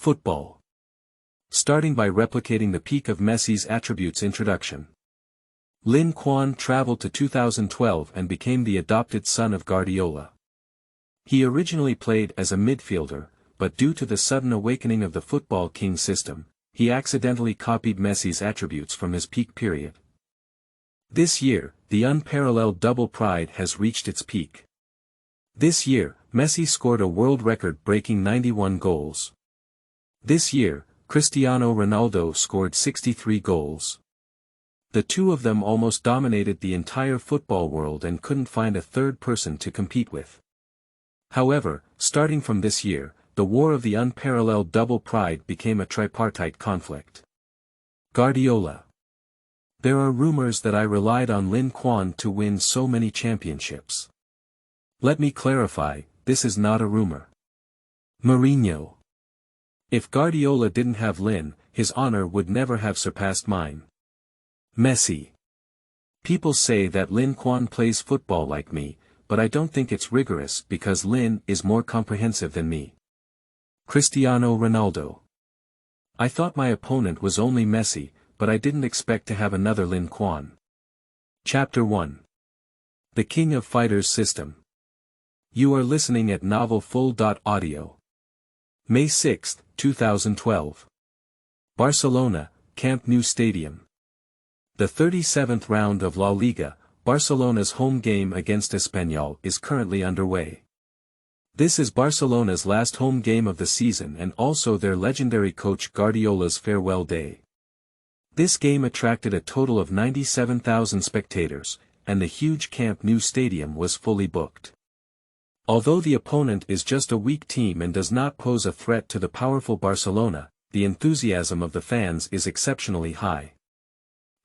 Football. Starting by replicating the peak of Messi's attributes. Introduction. Lin Quan traveled to 2012 and became the adopted son of Guardiola. He originally played as a midfielder, but due to the sudden awakening of the Football King system, he accidentally copied Messi's attributes from his peak period. This year, the unparalleled double pride has reached its peak. This year, Messi scored a world record-breaking 91 goals. This year, Cristiano Ronaldo scored 63 goals. The two of them almost dominated the entire football world and couldn't find a third person to compete with. However, starting from this year, the war of the unparalleled double pride became a tripartite conflict. Guardiola. There are rumors that I relied on Lin Quan to win so many championships. Let me clarify, this is not a rumor. Mourinho. If Guardiola didn't have Lin, his honor would never have surpassed mine. Messi. People say that Lin Quan plays football like me, but I don't think it's rigorous because Lin is more comprehensive than me. Cristiano Ronaldo. I thought my opponent was only Messi, but I didn't expect to have another Lin Quan. Chapter 1. The King of Fighters System. You are listening at novelfull.audio. May 6, 2012. Barcelona, Camp Nou Stadium. The 37th round of La Liga, Barcelona's home game against Espanyol, is currently underway. This is Barcelona's last home game of the season and also their legendary coach Guardiola's farewell day. This game attracted a total of 97,000 spectators, and the huge Camp Nou stadium was fully booked. Although the opponent is just a weak team and does not pose a threat to the powerful Barcelona, the enthusiasm of the fans is exceptionally high.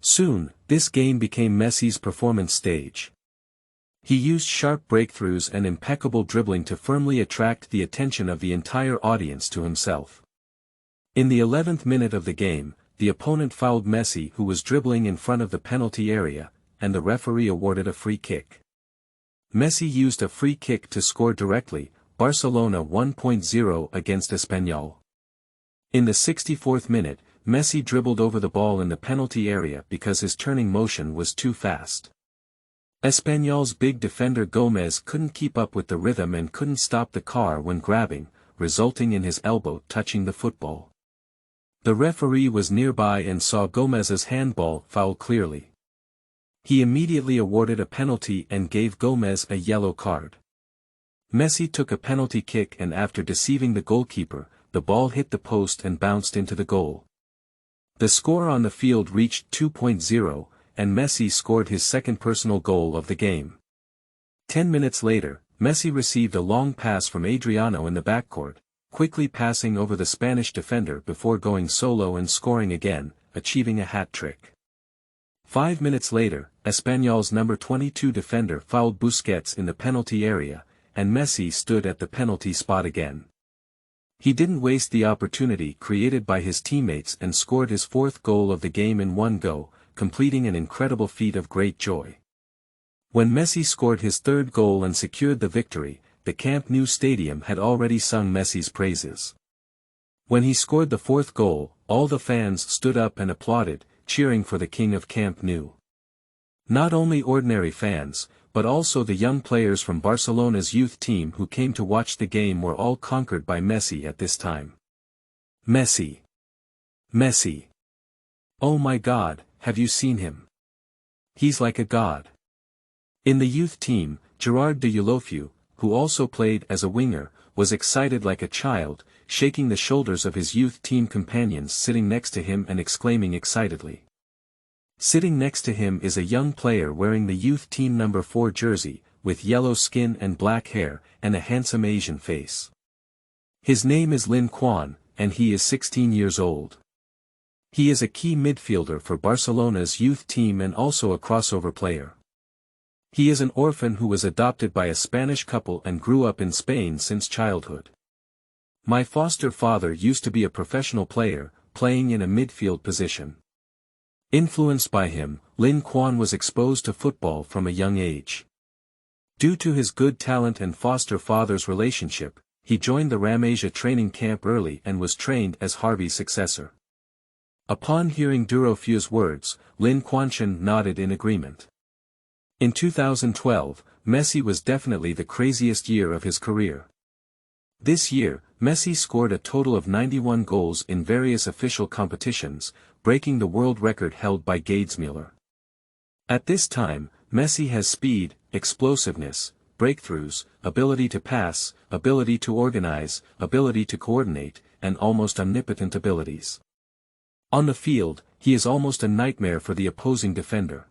Soon, this game became Messi's performance stage. He used sharp breakthroughs and impeccable dribbling to firmly attract the attention of the entire audience to himself. In the 11th minute of the game, the opponent fouled Messi, who was dribbling in front of the penalty area, and the referee awarded a free kick. Messi used a free kick to score directly, Barcelona 1-0 against Espanyol. In the 64th minute, Messi dribbled over the ball in the penalty area because his turning motion was too fast. Espanyol's big defender Gomez couldn't keep up with the rhythm and couldn't stop the car when grabbing, resulting in his elbow touching the football. The referee was nearby and saw Gomez's handball foul clearly. He immediately awarded a penalty and gave Gomez a yellow card. Messi took a penalty kick and after deceiving the goalkeeper, the ball hit the post and bounced into the goal. The score on the field reached 2-0, and Messi scored his second personal goal of the game. 10 minutes later, Messi received a long pass from Adriano in the backcourt, quickly passing over the Spanish defender before going solo and scoring again, achieving a hat-trick. 5 minutes later, Espanyol's number 22 defender fouled Busquets in the penalty area, and Messi stood at the penalty spot again. He didn't waste the opportunity created by his teammates and scored his fourth goal of the game in one go, completing an incredible feat of great joy. When Messi scored his third goal and secured the victory, the Camp Nou stadium had already sung Messi's praises. When he scored the fourth goal, all the fans stood up and applauded, cheering for the King of Camp Nou. Not only ordinary fans, but also the young players from Barcelona's youth team who came to watch the game were all conquered by Messi at this time. Messi. Messi. Oh my God, have you seen him? He's like a god. In the youth team, Gerard de Deulofeu, who also played as a winger, was excited like a child, shaking the shoulders of his youth team companions sitting next to him and exclaiming excitedly. Sitting next to him is a young player wearing the youth team number 4 jersey, with yellow skin and black hair, and a handsome Asian face. His name is Lin Quan, and he is 16 years old. He is a key midfielder for Barcelona's youth team and also a crossover player. He is an orphan who was adopted by a Spanish couple and grew up in Spain since childhood. My foster father used to be a professional player, playing in a midfield position. Influenced by him, Lin Quan was exposed to football from a young age. Due to his good talent and foster father's relationship, he joined the Ramasia training camp early and was trained as Harvey's successor. Upon hearing Durofu's words, Lin Quan nodded in agreement. In 2012, Messi was definitely the craziest year of his career. This year, Messi scored a total of 91 goals in various official competitions, breaking the world record held by Gades. At this time, Messi has speed, explosiveness, breakthroughs, ability to pass, ability to organize, ability to coordinate, and almost omnipotent abilities. On the field, he is almost a nightmare for the opposing defender.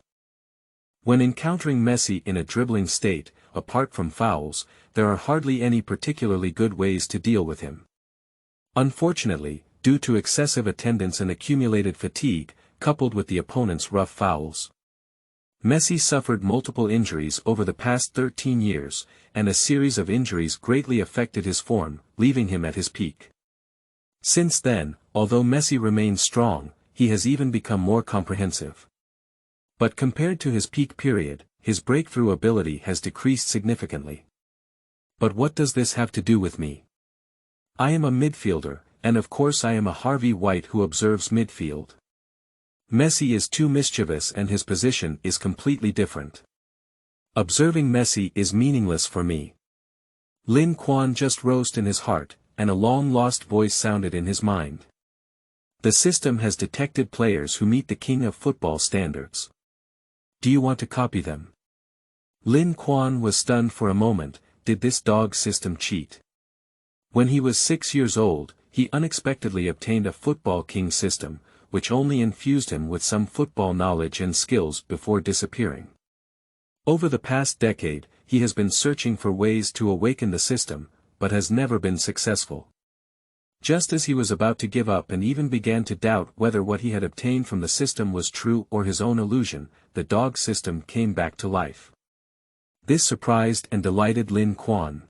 When encountering Messi in a dribbling state, apart from fouls, there are hardly any particularly good ways to deal with him. Unfortunately, due to excessive attendance and accumulated fatigue, coupled with the opponent's rough fouls, Messi suffered multiple injuries over the past 13 years, and a series of injuries greatly affected his form, leaving him at his peak. Since then, although Messi remains strong, he has even become more comprehensive. But compared to his peak period, his breakthrough ability has decreased significantly. But what does this have to do with me? I am a midfielder, and of course I am a Harvey White who observes midfield. Messi is too mischievous and his position is completely different. Observing Messi is meaningless for me. Lin Quan just rose in his heart, and a long-lost voice sounded in his mind. The system has detected players who meet the king of football standards. Do you want to copy them? Lin Quan was stunned for a moment. Did this dog system cheat? When he was 6 years old, he unexpectedly obtained a football king system, which only infused him with some football knowledge and skills before disappearing. Over the past decade, he has been searching for ways to awaken the system, but has never been successful. Just as he was about to give up and even began to doubt whether what he had obtained from the system was true or his own illusion, the dog system came back to life. This surprised and delighted Lin Quan.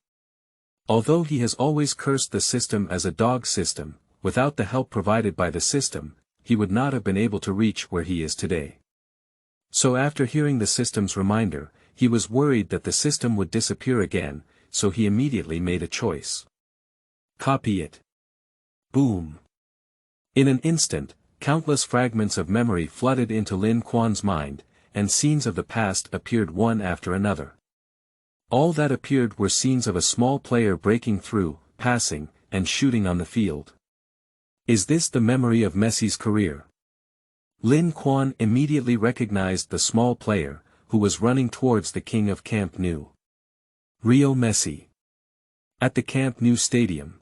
Although he has always cursed the system as a dog system, without the help provided by the system, he would not have been able to reach where he is today. So after hearing the system's reminder, he was worried that the system would disappear again, so he immediately made a choice. Copy it. Boom. In an instant, countless fragments of memory flooded into Lin Quan's mind, and scenes of the past appeared one after another. All that appeared were scenes of a small player breaking through, passing, and shooting on the field. Is this the memory of Messi's career? Lin Quan immediately recognized the small player, who was running towards the king of Camp Nou. Rio Messi. At the Camp Nou stadium.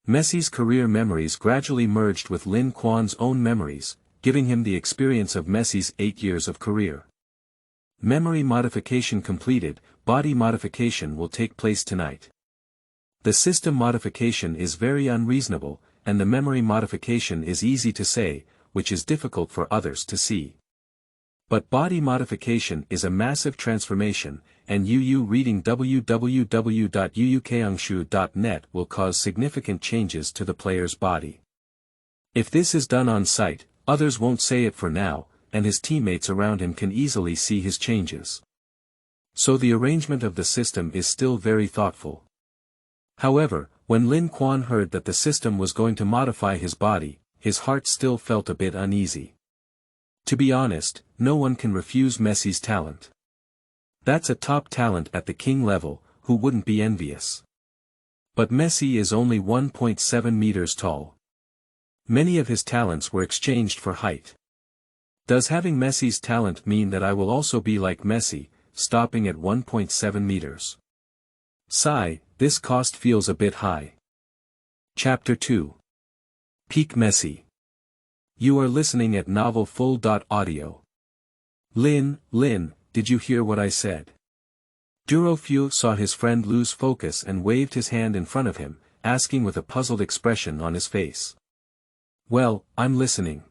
Messi's career memories gradually merged with Lin Quan's own memories, giving him the experience of Messi's 8 years of career. Memory modification completed. Body modification will take place tonight. The system modification is very unreasonable, and the memory modification is easy to say, which is difficult for others to see. But body modification is a massive transformation, and reading www.uukangshu.net will cause significant changes to the player's body. If this is done on site, others won't say it for now, and his teammates around him can easily see his changes. So the arrangement of the system is still very thoughtful. However, when Lin Quan heard that the system was going to modify his body, his heart still felt a bit uneasy. To be honest, no one can refuse Messi's talent. That's a top talent at the king level, who wouldn't be envious. But Messi is only 1.7 meters tall. Many of his talents were exchanged for height. Does having Messi's talent mean that I will also be like Messi, stopping at 1.7 meters? Sigh, this cost feels a bit high. Chapter 2. Peak Messi. You are listening at novelfull.audio. Lin, did you hear what I said? Durofu saw his friend lose focus and waved his hand in front of him, asking with a puzzled expression on his face. Well, I'm listening.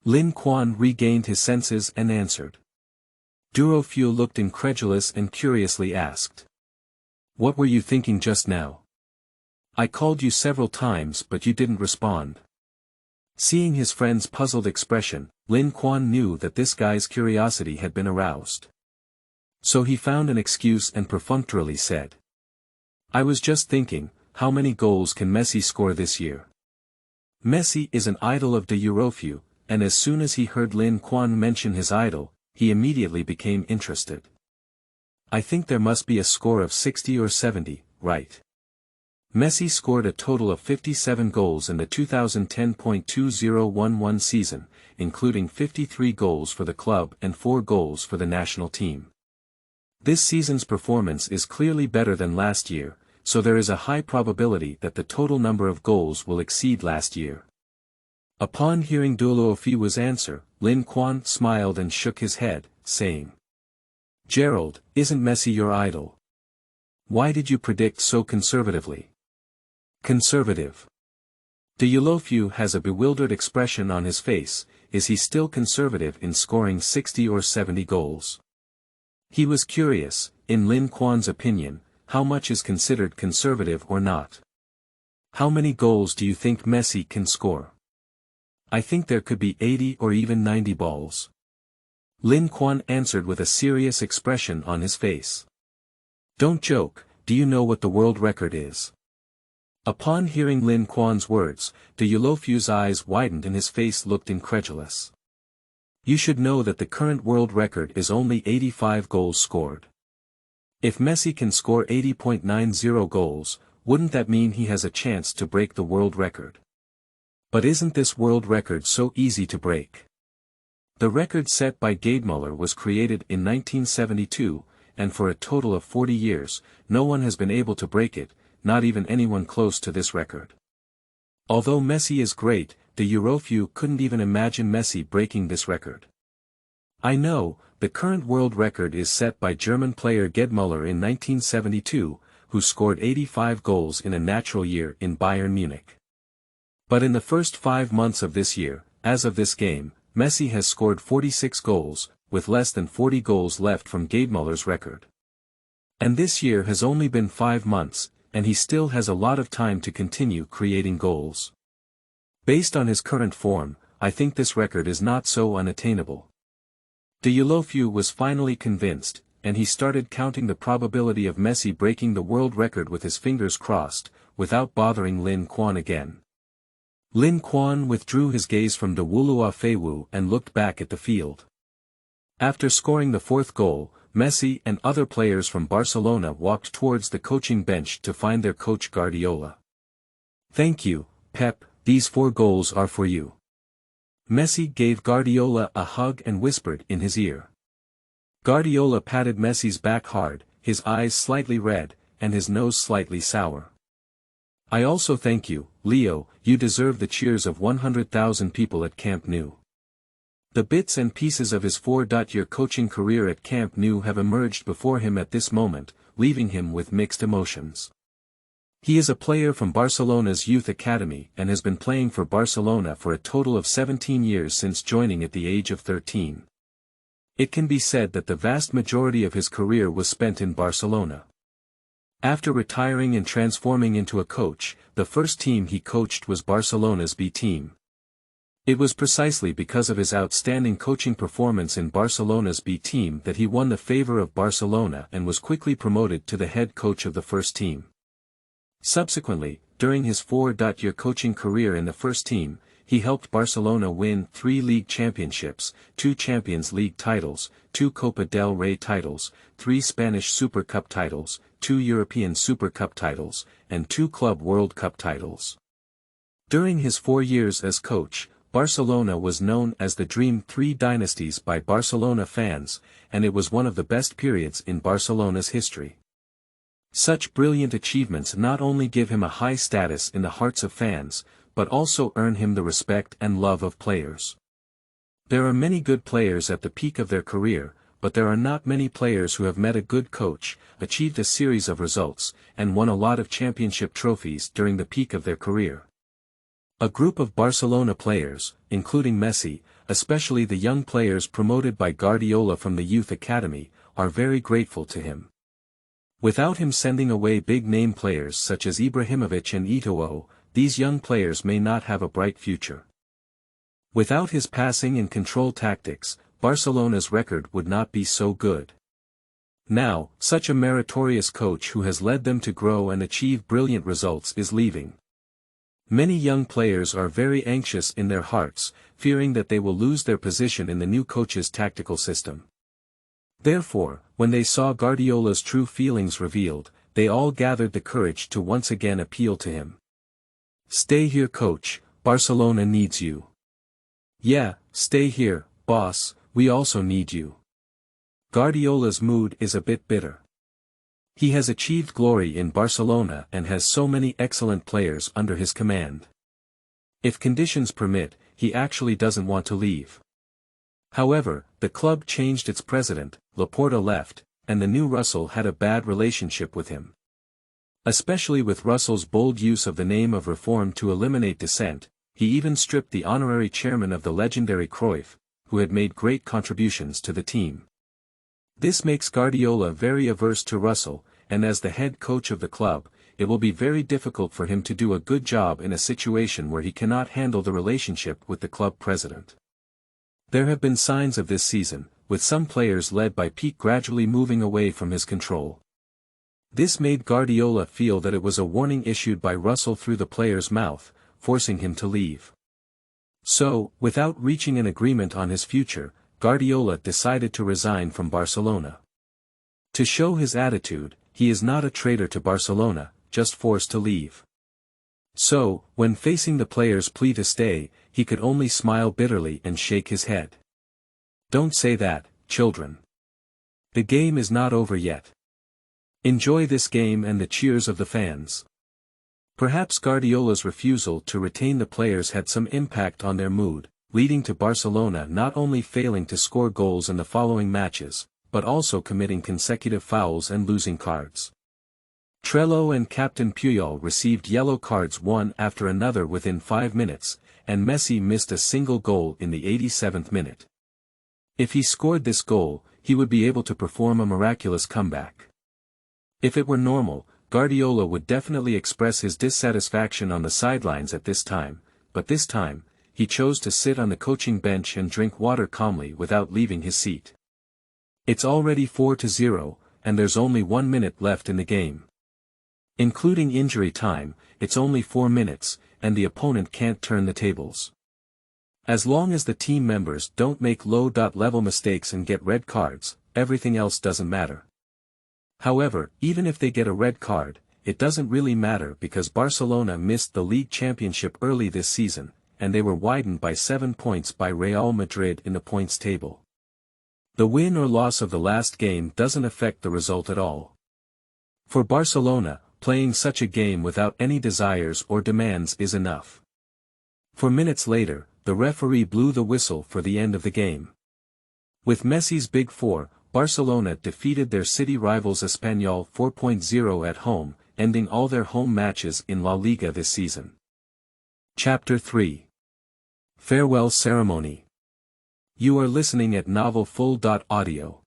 Lin Quan regained his senses and answered. Durofu looked incredulous and curiously asked. What were you thinking just now? I called you several times but you didn't respond. Seeing his friend's puzzled expression, Lin Quan knew that this guy's curiosity had been aroused. So he found an excuse and perfunctorily said. I was just thinking, how many goals can Messi score this year? Messi is an idol of the Eurofew, and as soon as he heard Lin Quan mention his idol, he immediately became interested. I think there must be a score of 60 or 70, right? Messi scored a total of 57 goals in the 2010-2011 season, including 53 goals for the club and 4 goals for the national team. This season's performance is clearly better than last year, so there is a high probability that the total number of goals will exceed last year. Upon hearing Eurofew's answer, Lin Quan smiled and shook his head, saying, "Gerald, isn't Messi your idol? Why did you predict so conservatively?" Conservative. The Eurofew has a bewildered expression on his face. Is he still conservative in scoring 60 or 70 goals? He was curious, in Lin Quan's opinion, how much is considered conservative or not. How many goals do you think Messi can score? I think there could be 80 or even 90 balls. Lin Quan answered with a serious expression on his face. Don't joke, do you know what the world record is? Upon hearing Lin Quan's words, the Eurofew's eyes widened and his face looked incredulous. You should know that the current world record is only 85 goals scored. If Messi can score 80.90 goals, wouldn't that mean he has a chance to break the world record? But isn't this world record so easy to break? The record set by Guardiola was created in 1972, and for a total of 40 years, no one has been able to break it, not even anyone close to this record. Although Messi is great, the Eurofew couldn't even imagine Messi breaking this record. I know, the current world record is set by German player Guardiola in 1972, who scored 85 goals in a natural year in Bayern Munich. But in the first 5 months of this year, as of this game, Messi has scored 46 goals, with less than 40 goals left from Guardiola's record. And this year has only been 5 months, and he still has a lot of time to continue creating goals. Based on his current form, I think this record is not so unattainable. The Eurofew was finally convinced, and he started counting the probability of Messi breaking the world record with his fingers crossed, without bothering Lin Quan again. Lin Quan withdrew his gaze from the Eurofew and looked back at the field. After scoring the 4th goal, Messi and other players from Barcelona walked towards the coaching bench to find their coach Guardiola. Thank you, Pep, these 4 goals are for you. Messi gave Guardiola a hug and whispered in his ear. Guardiola patted Messi's back hard, his eyes slightly red, and his nose slightly sour. I also thank you, Leo, you deserve the cheers of 100,000 people at Camp Nou. The bits and pieces of his 4-year coaching career at Camp Nou have emerged before him at this moment, leaving him with mixed emotions. He is a player from Barcelona's youth academy and has been playing for Barcelona for a total of 17 years since joining at the age of 13. It can be said that the vast majority of his career was spent in Barcelona. After retiring and transforming into a coach, the first team he coached was Barcelona's B team. It was precisely because of his outstanding coaching performance in Barcelona's B team that he won the favor of Barcelona and was quickly promoted to the head coach of the first team. Subsequently, during his 4-year coaching career in the first team, he helped Barcelona win 3 league championships, 2 Champions League titles, 2 Copa del Rey titles, 3 Spanish Super Cup titles, 2 European Super Cup titles, and 2 Club World Cup titles. During his 4 years as coach, Barcelona was known as the Dream 3 Dynasties by Barcelona fans, and it was one of the best periods in Barcelona's history. Such brilliant achievements not only give him a high status in the hearts of fans, but also earn him the respect and love of players. There are many good players at the peak of their career, but there are not many players who have met a good coach, achieved a series of results, and won a lot of championship trophies during the peak of their career. A group of Barcelona players, including Messi, especially the young players promoted by Guardiola from the youth academy, are very grateful to him. Without him sending away big-name players such as Ibrahimovic and Eto'o, these young players may not have a bright future. Without his passing and control tactics, Barcelona's record would not be so good. Now, such a meritorious coach who has led them to grow and achieve brilliant results is leaving. Many young players are very anxious in their hearts, fearing that they will lose their position in the new coach's tactical system. Therefore, when they saw Guardiola's true feelings revealed, they all gathered the courage to once again appeal to him. "Stay here, coach, Barcelona needs you." "Yeah, stay here, boss, we also need you." Guardiola's mood is a bit bitter. He has achieved glory in Barcelona and has so many excellent players under his command. If conditions permit, he actually doesn't want to leave. However, the club changed its president, Laporta left, and the new Russell had a bad relationship with him. Especially with Russell's bold use of the name of reform to eliminate dissent, he even stripped the honorary chairman of the legendary Cruyff, who had made great contributions to the team. This makes Guardiola very averse to Russell, and as the head coach of the club, it will be very difficult for him to do a good job in a situation where he cannot handle the relationship with the club president. There have been signs of this season, with some players led by Pete gradually moving away from his control. This made Guardiola feel that it was a warning issued by Russell through the player's mouth, forcing him to leave. So, without reaching an agreement on his future, Guardiola decided to resign from Barcelona. To show his attitude, he is not a traitor to Barcelona, just forced to leave. So, when facing the players' plea to stay, he could only smile bitterly and shake his head. "Don't say that, children. The game is not over yet. Enjoy this game and the cheers of the fans." Perhaps Guardiola's refusal to retain the players had some impact on their mood, leading to Barcelona not only failing to score goals in the following matches, but also committing consecutive fouls and losing cards. Trello and Captain Puyol received yellow cards one after another within 5 minutes, and Messi missed a single goal in the 87th minute. If he scored this goal, he would be able to perform a miraculous comeback. If it were normal, Guardiola would definitely express his dissatisfaction on the sidelines at this time, but this time, he chose to sit on the coaching bench and drink water calmly without leaving his seat. It's already 4-0, and there's only 1 minute left in the game. Including injury time, it's only 4 minutes, and the opponent can't turn the tables. As long as the team members don't make low-level mistakes and get red cards, everything else doesn't matter. However, even if they get a red card, it doesn't really matter because Barcelona missed the league championship early this season, and they were widened by 7 points by Real Madrid in the points table. The win or loss of the last game doesn't affect the result at all. For Barcelona, playing such a game without any desires or demands is enough. 4 minutes later, the referee blew the whistle for the end of the game. With Messi's Big Four, Barcelona defeated their city rivals Espanyol 4-0 at home, ending all their home matches in La Liga this season. Chapter 3. Farewell Ceremony. You are listening at novelfull.audio.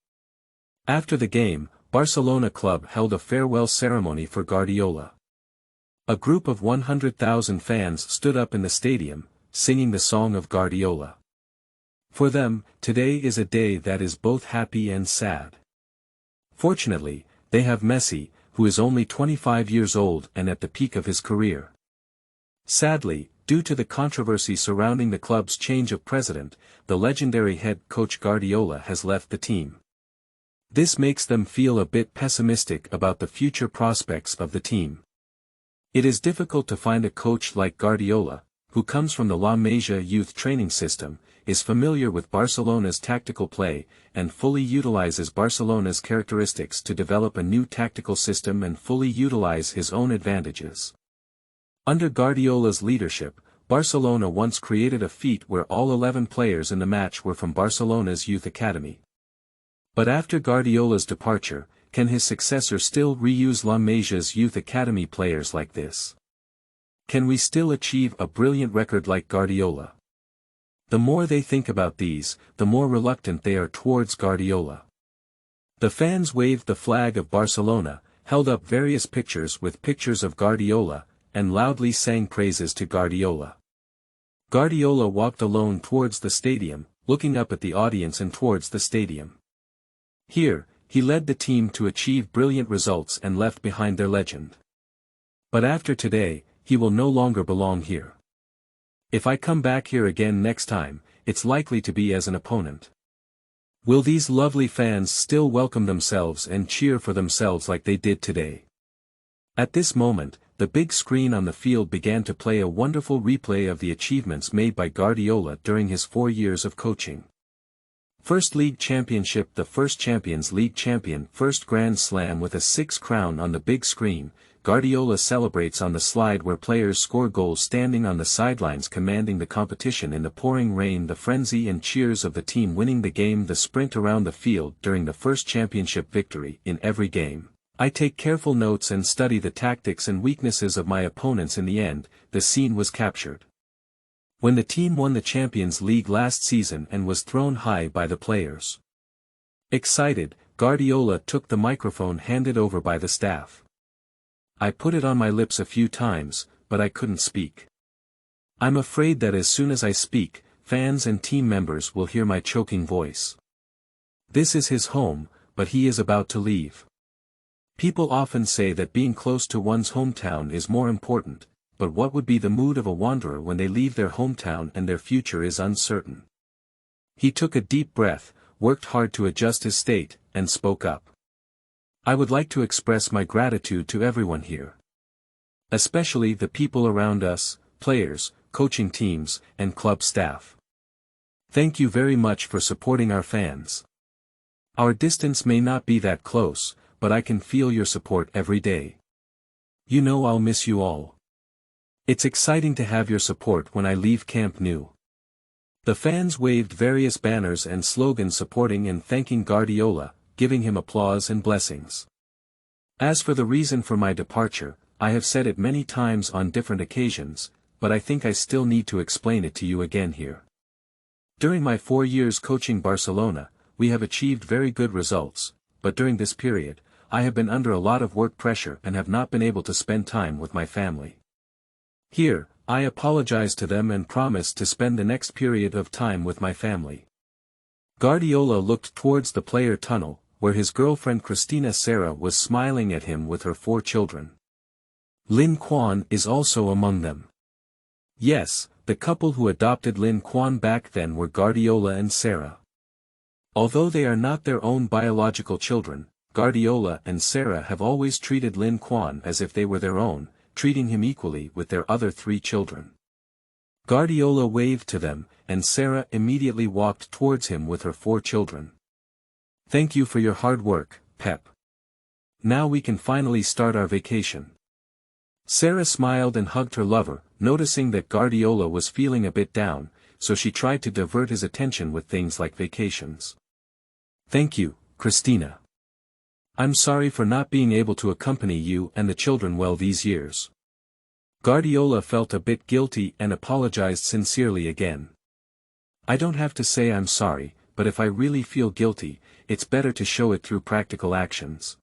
After the game, Barcelona club held a farewell ceremony for Guardiola. A group of 100,000 fans stood up in the stadium, singing the song of Guardiola. For them, today is a day that is both happy and sad. Fortunately, they have Messi, who is only 25 years old and at the peak of his career. Sadly, due to the controversy surrounding the club's change of president, the legendary head coach Guardiola has left the team. This makes them feel a bit pessimistic about the future prospects of the team. It is difficult to find a coach like Guardiola, who comes from the La Masia youth training system, is familiar with Barcelona's tactical play, and fully utilizes Barcelona's characteristics to develop a new tactical system and fully utilize his own advantages. Under Guardiola's leadership, Barcelona once created a feat where all 11 players in the match were from Barcelona's youth academy. But after Guardiola's departure, can his successor still reuse La Masia's youth academy players like this? Can we still achieve a brilliant record like Guardiola? The more they think about these, the more reluctant they are towards Guardiola. The fans waved the flag of Barcelona, held up various pictures with pictures of Guardiola, and loudly sang praises to Guardiola. Guardiola walked alone towards the stadium, looking up at the audience and towards the stadium. Here, he led the team to achieve brilliant results and left behind their legend. But after today, he will no longer belong here. If I come back here again next time, it's likely to be as an opponent. Will these lovely fans still welcome themselves and cheer for themselves like they did today? At this moment, the big screen on the field began to play a wonderful replay of the achievements made by Guardiola during his 4 years of coaching. First League Championship, the first Champions League champion, first Grand Slam with a 6 crown on the big screen. Guardiola celebrates on the slide where players score goals standing on the sidelines commanding the competition in the pouring rain, the frenzy and cheers of the team winning the game, the sprint around the field during the first championship victory. In every game, I take careful notes and study the tactics and weaknesses of my opponents. In the end, the scene was captured. When the team won the Champions League last season and was thrown high by the players. Excited, Guardiola took the microphone handed over by the staff. I put it on my lips a few times, but I couldn't speak. I'm afraid that as soon as I speak, fans and team members will hear my choking voice. This is his home, but he is about to leave. People often say that being close to one's hometown is more important, but what would be the mood of a wanderer when they leave their hometown and their future is uncertain? He took a deep breath, worked hard to adjust his state, and spoke up. I would like to express my gratitude to everyone here. Especially the people around us, players, coaching teams, and club staff. Thank you very much for supporting our fans. Our distance may not be that close, but I can feel your support every day. You know I'll miss you all. It's exciting to have your support when I leave Camp Nou. The fans waved various banners and slogans supporting and thanking Guardiola, giving him applause and blessings. As for the reason for my departure, I have said it many times on different occasions, but I think I still need to explain it to you again here. During my 4 years coaching Barcelona, we have achieved very good results, but during this period, I have been under a lot of work pressure and have not been able to spend time with my family. Here, I apologize to them and promise to spend the next period of time with my family. Guardiola looked towards the player tunnel, where his girlfriend Christina Sarah was smiling at him with her 4 children. Lin Quan is also among them. Yes, the couple who adopted Lin Quan back then were Guardiola and Sarah. Although they are not their own biological children, Guardiola and Sarah have always treated Lin Quan as if they were their own, treating him equally with their other 3 children. Guardiola waved to them, and Sarah immediately walked towards him with her 4 children. Thank you for your hard work, Pep. Now we can finally start our vacation. Sarah smiled and hugged her lover, noticing that Guardiola was feeling a bit down, so she tried to divert his attention with things like vacations. Thank you, Christina. I'm sorry for not being able to accompany you and the children well these years. Guardiola felt a bit guilty and apologized sincerely again. I don't have to say I'm sorry, but if I really feel guilty, it's better to show it through practical actions.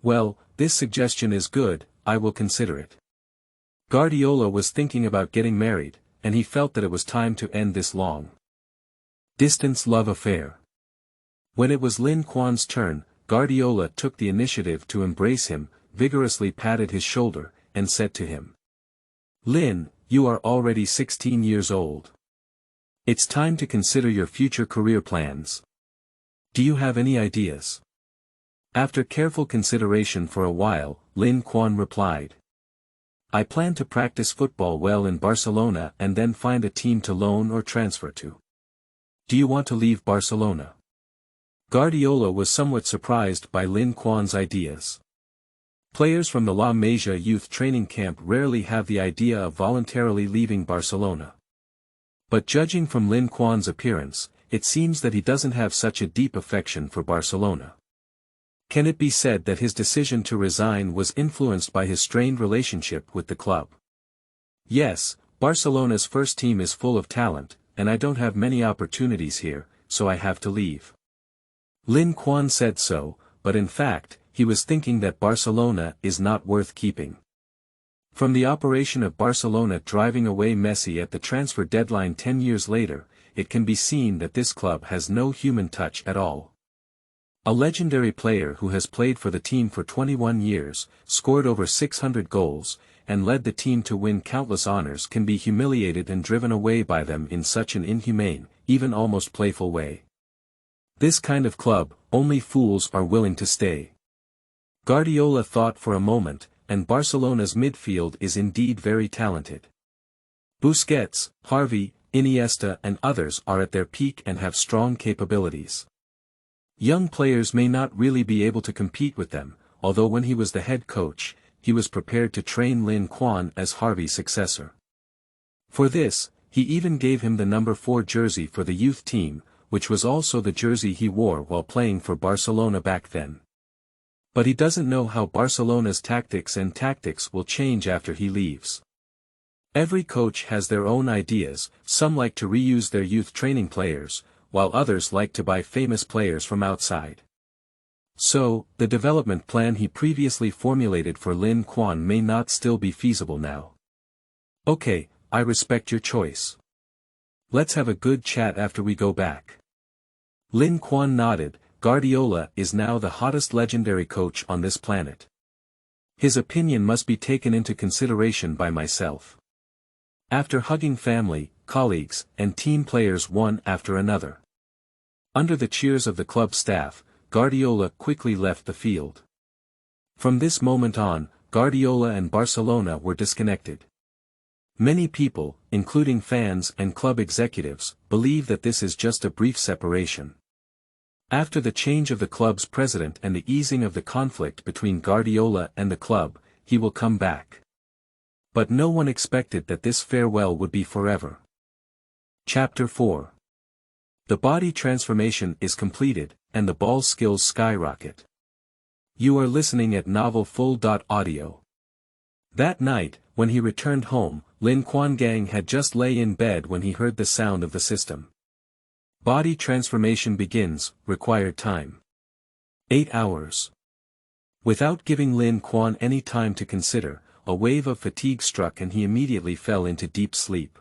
Well, this suggestion is good, I will consider it. Guardiola was thinking about getting married, and he felt that it was time to end this long distance love affair. When it was Lin Quan's turn, Guardiola took the initiative to embrace him, vigorously patted his shoulder, and said to him, Lin, you are already 16 years old. It's time to consider your future career plans. Do you have any ideas? After careful consideration for a while, Lin Quan replied. I plan to practice football well in Barcelona and then find a team to loan or transfer to. Do you want to leave Barcelona? Guardiola was somewhat surprised by Lin Quan's ideas. Players from the La Masia youth training camp rarely have the idea of voluntarily leaving Barcelona. But judging from Lin Quan's appearance, it seems that he doesn't have such a deep affection for Barcelona. Can it be said that his decision to resign was influenced by his strained relationship with the club? Yes, Barcelona's first team is full of talent, and I don't have many opportunities here, so I have to leave. Lin Quan said so, but in fact, he was thinking that Barcelona is not worth keeping. From the operation of Barcelona driving away Messi at the transfer deadline 10 years later, it can be seen that this club has no human touch at all. A legendary player who has played for the team for 21 years, scored over 600 goals, and led the team to win countless honors can be humiliated and driven away by them in such an inhumane, even almost playful way. This kind of club, only fools are willing to stay. Guardiola thought for a moment, and Barcelona's midfield is indeed very talented. Busquets, Xavi, Iniesta and others are at their peak and have strong capabilities. Young players may not really be able to compete with them, although when he was the head coach, he was prepared to train Lin Quan as Xavi's successor. For this, he even gave him the number 4 jersey for the youth team, which was also the jersey he wore while playing for Barcelona back then. But he doesn't know how Barcelona's tactics will change after he leaves. Every coach has their own ideas, some like to reuse their youth training players, while others like to buy famous players from outside. So, the development plan he previously formulated for Lin Quan may not still be feasible now. Okay, I respect your choice. Let's have a good chat after we go back. Lin Quan nodded. Guardiola is now the hottest legendary coach on this planet. His opinion must be taken into consideration by myself. After hugging family, colleagues, and team players one after another. Under the cheers of the club staff, Guardiola quickly left the field. From this moment on, Guardiola and Barcelona were disconnected. Many people, including fans and club executives, believe that this is just a brief separation. After the change of the club's president and the easing of the conflict between Guardiola and the club, he will come back. But no one expected that this farewell would be forever. Chapter 4. The body transformation is completed, and the ball skills skyrocket. You are listening at novelfull.audio. That night, when he returned home, Lin Quan Gang had just lay in bed when he heard the sound of the system. Body transformation begins, required time. 8 hours. Without giving Lin Quan any time to consider, a wave of fatigue struck and he immediately fell into deep sleep.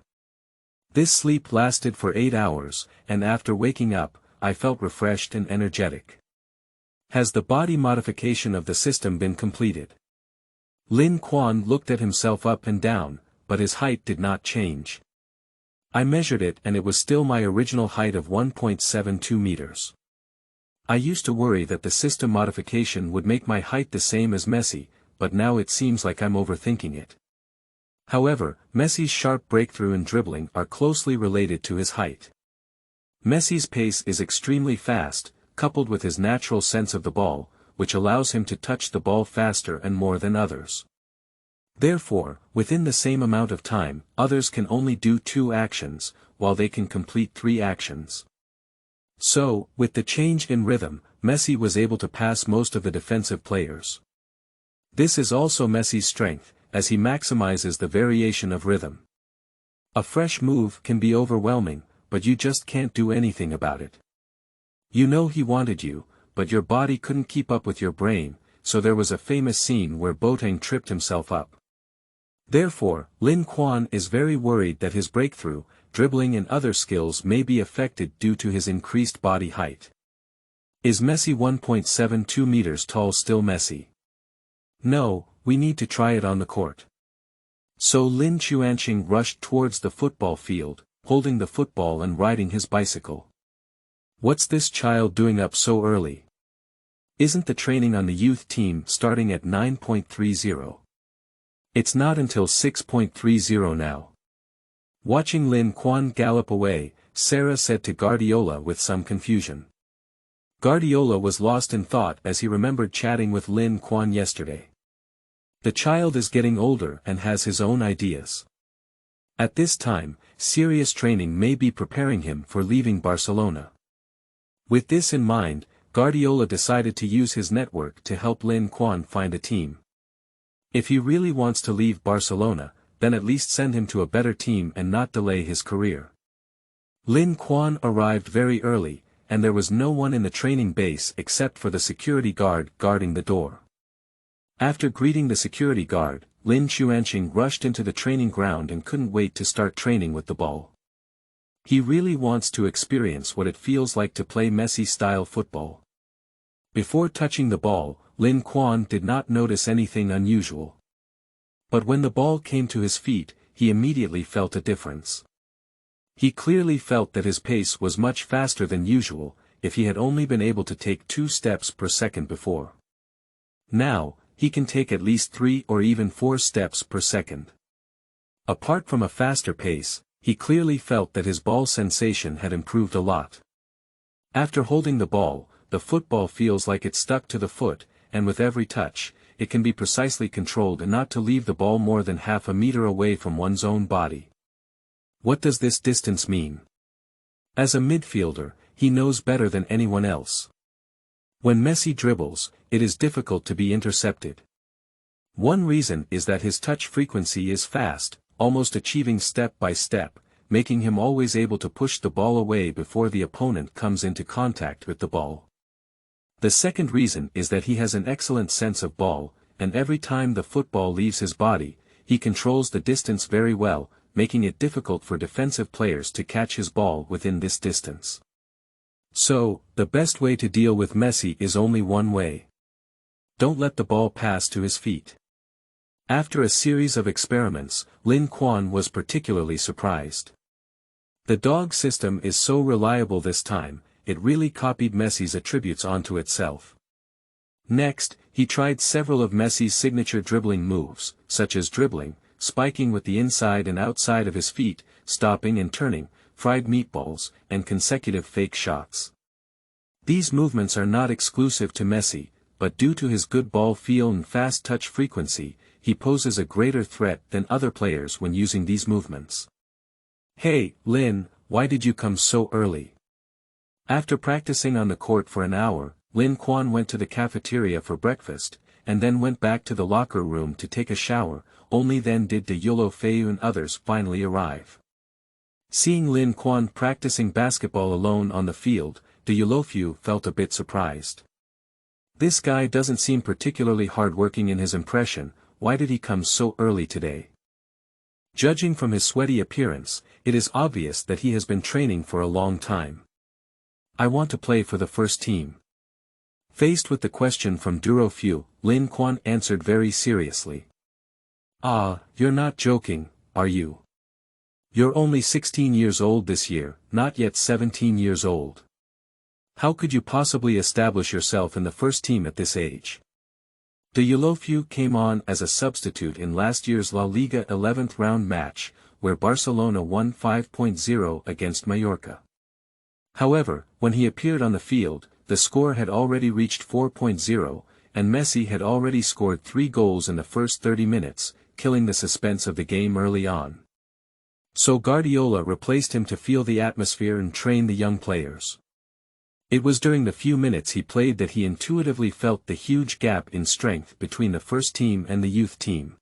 This sleep lasted for 8 hours, and after waking up, I felt refreshed and energetic. Has the body modification of the system been completed? Lin Quan looked at himself up and down, but his height did not change. I measured it and it was still my original height of 1.72 meters. I used to worry that the system modification would make my height the same as Messi, but now it seems like I'm overthinking it. However, Messi's sharp breakthrough and dribbling are closely related to his height. Messi's pace is extremely fast, coupled with his natural sense of the ball, which allows him to touch the ball faster and more than others. Therefore, within the same amount of time, others can only do 2 actions, while they can complete 3 actions. So, with the change in rhythm, Messi was able to pass most of the defensive players. This is also Messi's strength, as he maximizes the variation of rhythm. A fresh move can be overwhelming, but you just can't do anything about it. You know he wanted you, but your body couldn't keep up with your brain, so there was a famous scene where Boateng tripped himself up. Therefore, Lin Quan is very worried that his breakthrough, dribbling and other skills may be affected due to his increased body height. Is Messi 1.72 meters tall still Messi? No, we need to try it on the court. So Lin Quan rushed towards the football field, holding the football and riding his bicycle. What's this child doing up so early? Isn't the training on the youth team starting at 9.30? It's not until 6.30 now. Watching Lin Quan gallop away, Sarah said to Guardiola with some confusion. Guardiola was lost in thought as he remembered chatting with Lin Quan yesterday. The child is getting older and has his own ideas. At this time, serious training may be preparing him for leaving Barcelona. With this in mind, Guardiola decided to use his network to help Lin Quan find a team. If he really wants to leave Barcelona, then at least send him to a better team and not delay his career. Lin Quan arrived very early, and there was no one in the training base except for the security guard guarding the door. After greeting the security guard, Lin Quan rushed into the training ground and couldn't wait to start training with the ball. He really wants to experience what it feels like to play Messi-style football. Before touching the ball, Lin Quan did not notice anything unusual. But when the ball came to his feet, he immediately felt a difference. He clearly felt that his pace was much faster than usual, if he had only been able to take 2 steps per second before. Now, he can take at least 3 or even 4 steps per second. Apart from a faster pace, he clearly felt that his ball sensation had improved a lot. After holding the ball, the football feels like it stuck to the foot, and with every touch, it can be precisely controlled and not to leave the ball more than half a meter away from one's own body. What does this distance mean? As a midfielder, he knows better than anyone else. When Messi dribbles, it is difficult to be intercepted. One reason is that his touch frequency is fast, almost achieving step by step, making him always able to push the ball away before the opponent comes into contact with the ball. The second reason is that he has an excellent sense of ball, and every time the football leaves his body, he controls the distance very well, making it difficult for defensive players to catch his ball within this distance. So, the best way to deal with Messi is only one way. Don't let the ball pass to his feet. After a series of experiments, Lin Quan was particularly surprised. The dog system is so reliable this time, it really copied Messi's attributes onto itself. Next, he tried several of Messi's signature dribbling moves, such as dribbling, spiking with the inside and outside of his feet, stopping and turning, fried meatballs, and consecutive fake shots. These movements are not exclusive to Messi, but due to his good ball feel and fast touch frequency, he poses a greater threat than other players when using these movements. Hey, Lin, why did you come so early? After practicing on the court for an hour, Lin Quan went to the cafeteria for breakfast, and then went back to the locker room to take a shower. Only then did De Feu and others finally arrive. Seeing Lin Quan practicing basketball alone on the field, De Feu felt a bit surprised. This guy doesn't seem particularly hardworking in his impression. Why did he come so early today? Judging from his sweaty appearance, it is obvious that he has been training for a long time. I want to play for the first team. Faced with the question from De Feu, Lin Quan answered very seriously. Ah, you're not joking, are you? You're only 16 years old this year, not yet 17 years old. How could you possibly establish yourself in the first team at this age? De Feu came on as a substitute in last year's La Liga 11th round match, where Barcelona won 5-0 against Mallorca. However, when he appeared on the field, the score had already reached 4-0, and Messi had already scored 3 goals in the first 30 minutes, killing the suspense of the game early on. So Guardiola replaced him to feel the atmosphere and train the young players. It was during the few minutes he played that he intuitively felt the huge gap in strength between the first team and the youth team.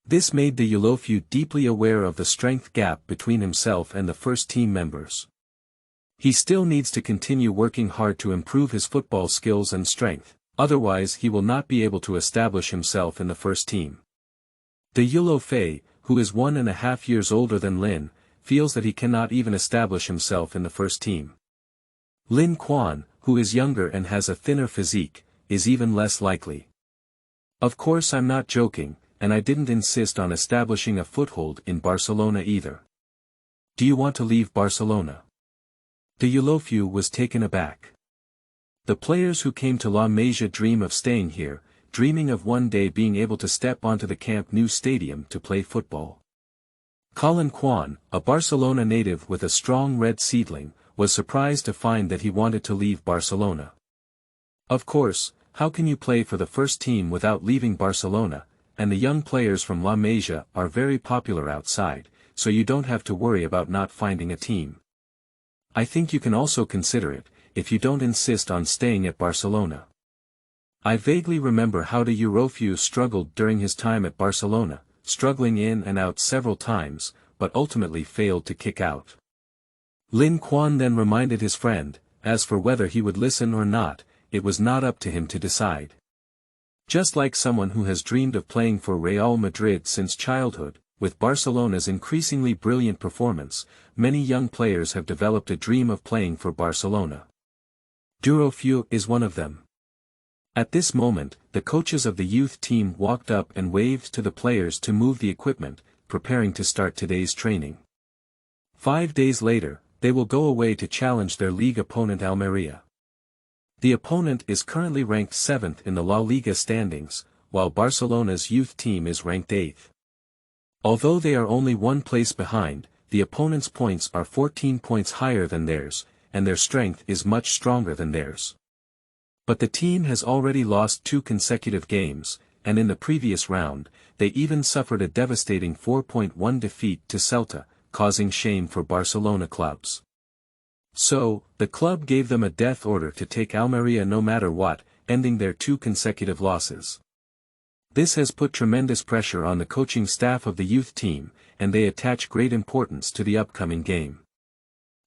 This made De Feu deeply aware of the strength gap between himself and the first team members. He still needs to continue working hard to improve his football skills and strength, otherwise he will not be able to establish himself in the first team. De Feu, who is 1.5 years older than Lin, feels that he cannot even establish himself in the first team. Lin Quan, who is younger and has a thinner physique, is even less likely. Of course I'm not joking, and I didn't insist on establishing a foothold in Barcelona either. Do you want to leave Barcelona? De Feu was taken aback. The players who came to La Masia dream of staying here, dreaming of one day being able to step onto the Camp Nou stadium to play football. Lin Quan, a Barcelona native with a strong red seedling, was surprised to find that he wanted to leave Barcelona. Of course, how can you play for the first team without leaving Barcelona, and the young players from La Masia are very popular outside, so you don't have to worry about not finding a team. I think you can also consider it, if you don't insist on staying at Barcelona. I vaguely remember how De Feu struggled during his time at Barcelona, struggling in and out several times, but ultimately failed to kick out. Lin Quan then reminded his friend, as for whether he would listen or not, it was not up to him to decide. Just like someone who has dreamed of playing for Real Madrid since childhood, with Barcelona's increasingly brilliant performance, many young players have developed a dream of playing for Barcelona. De Feu is one of them. At this moment, the coaches of the youth team walked up and waved to the players to move the equipment, preparing to start today's training. 5 days later, they will go away to challenge their league opponent Almeria. The opponent is currently ranked 7th in the La Liga standings, while Barcelona's youth team is ranked 8th. Although they are only 1 place behind, the opponent's points are 14 points higher than theirs, and their strength is much stronger than theirs. But the team has already lost 2 consecutive games, and in the previous round, they even suffered a devastating 4-1 defeat to Celta, causing shame for Barcelona clubs. So, the club gave them a death order to take Almeria no matter what, ending their 2 consecutive losses. This has put tremendous pressure on the coaching staff of the youth team, and they attach great importance to the upcoming game.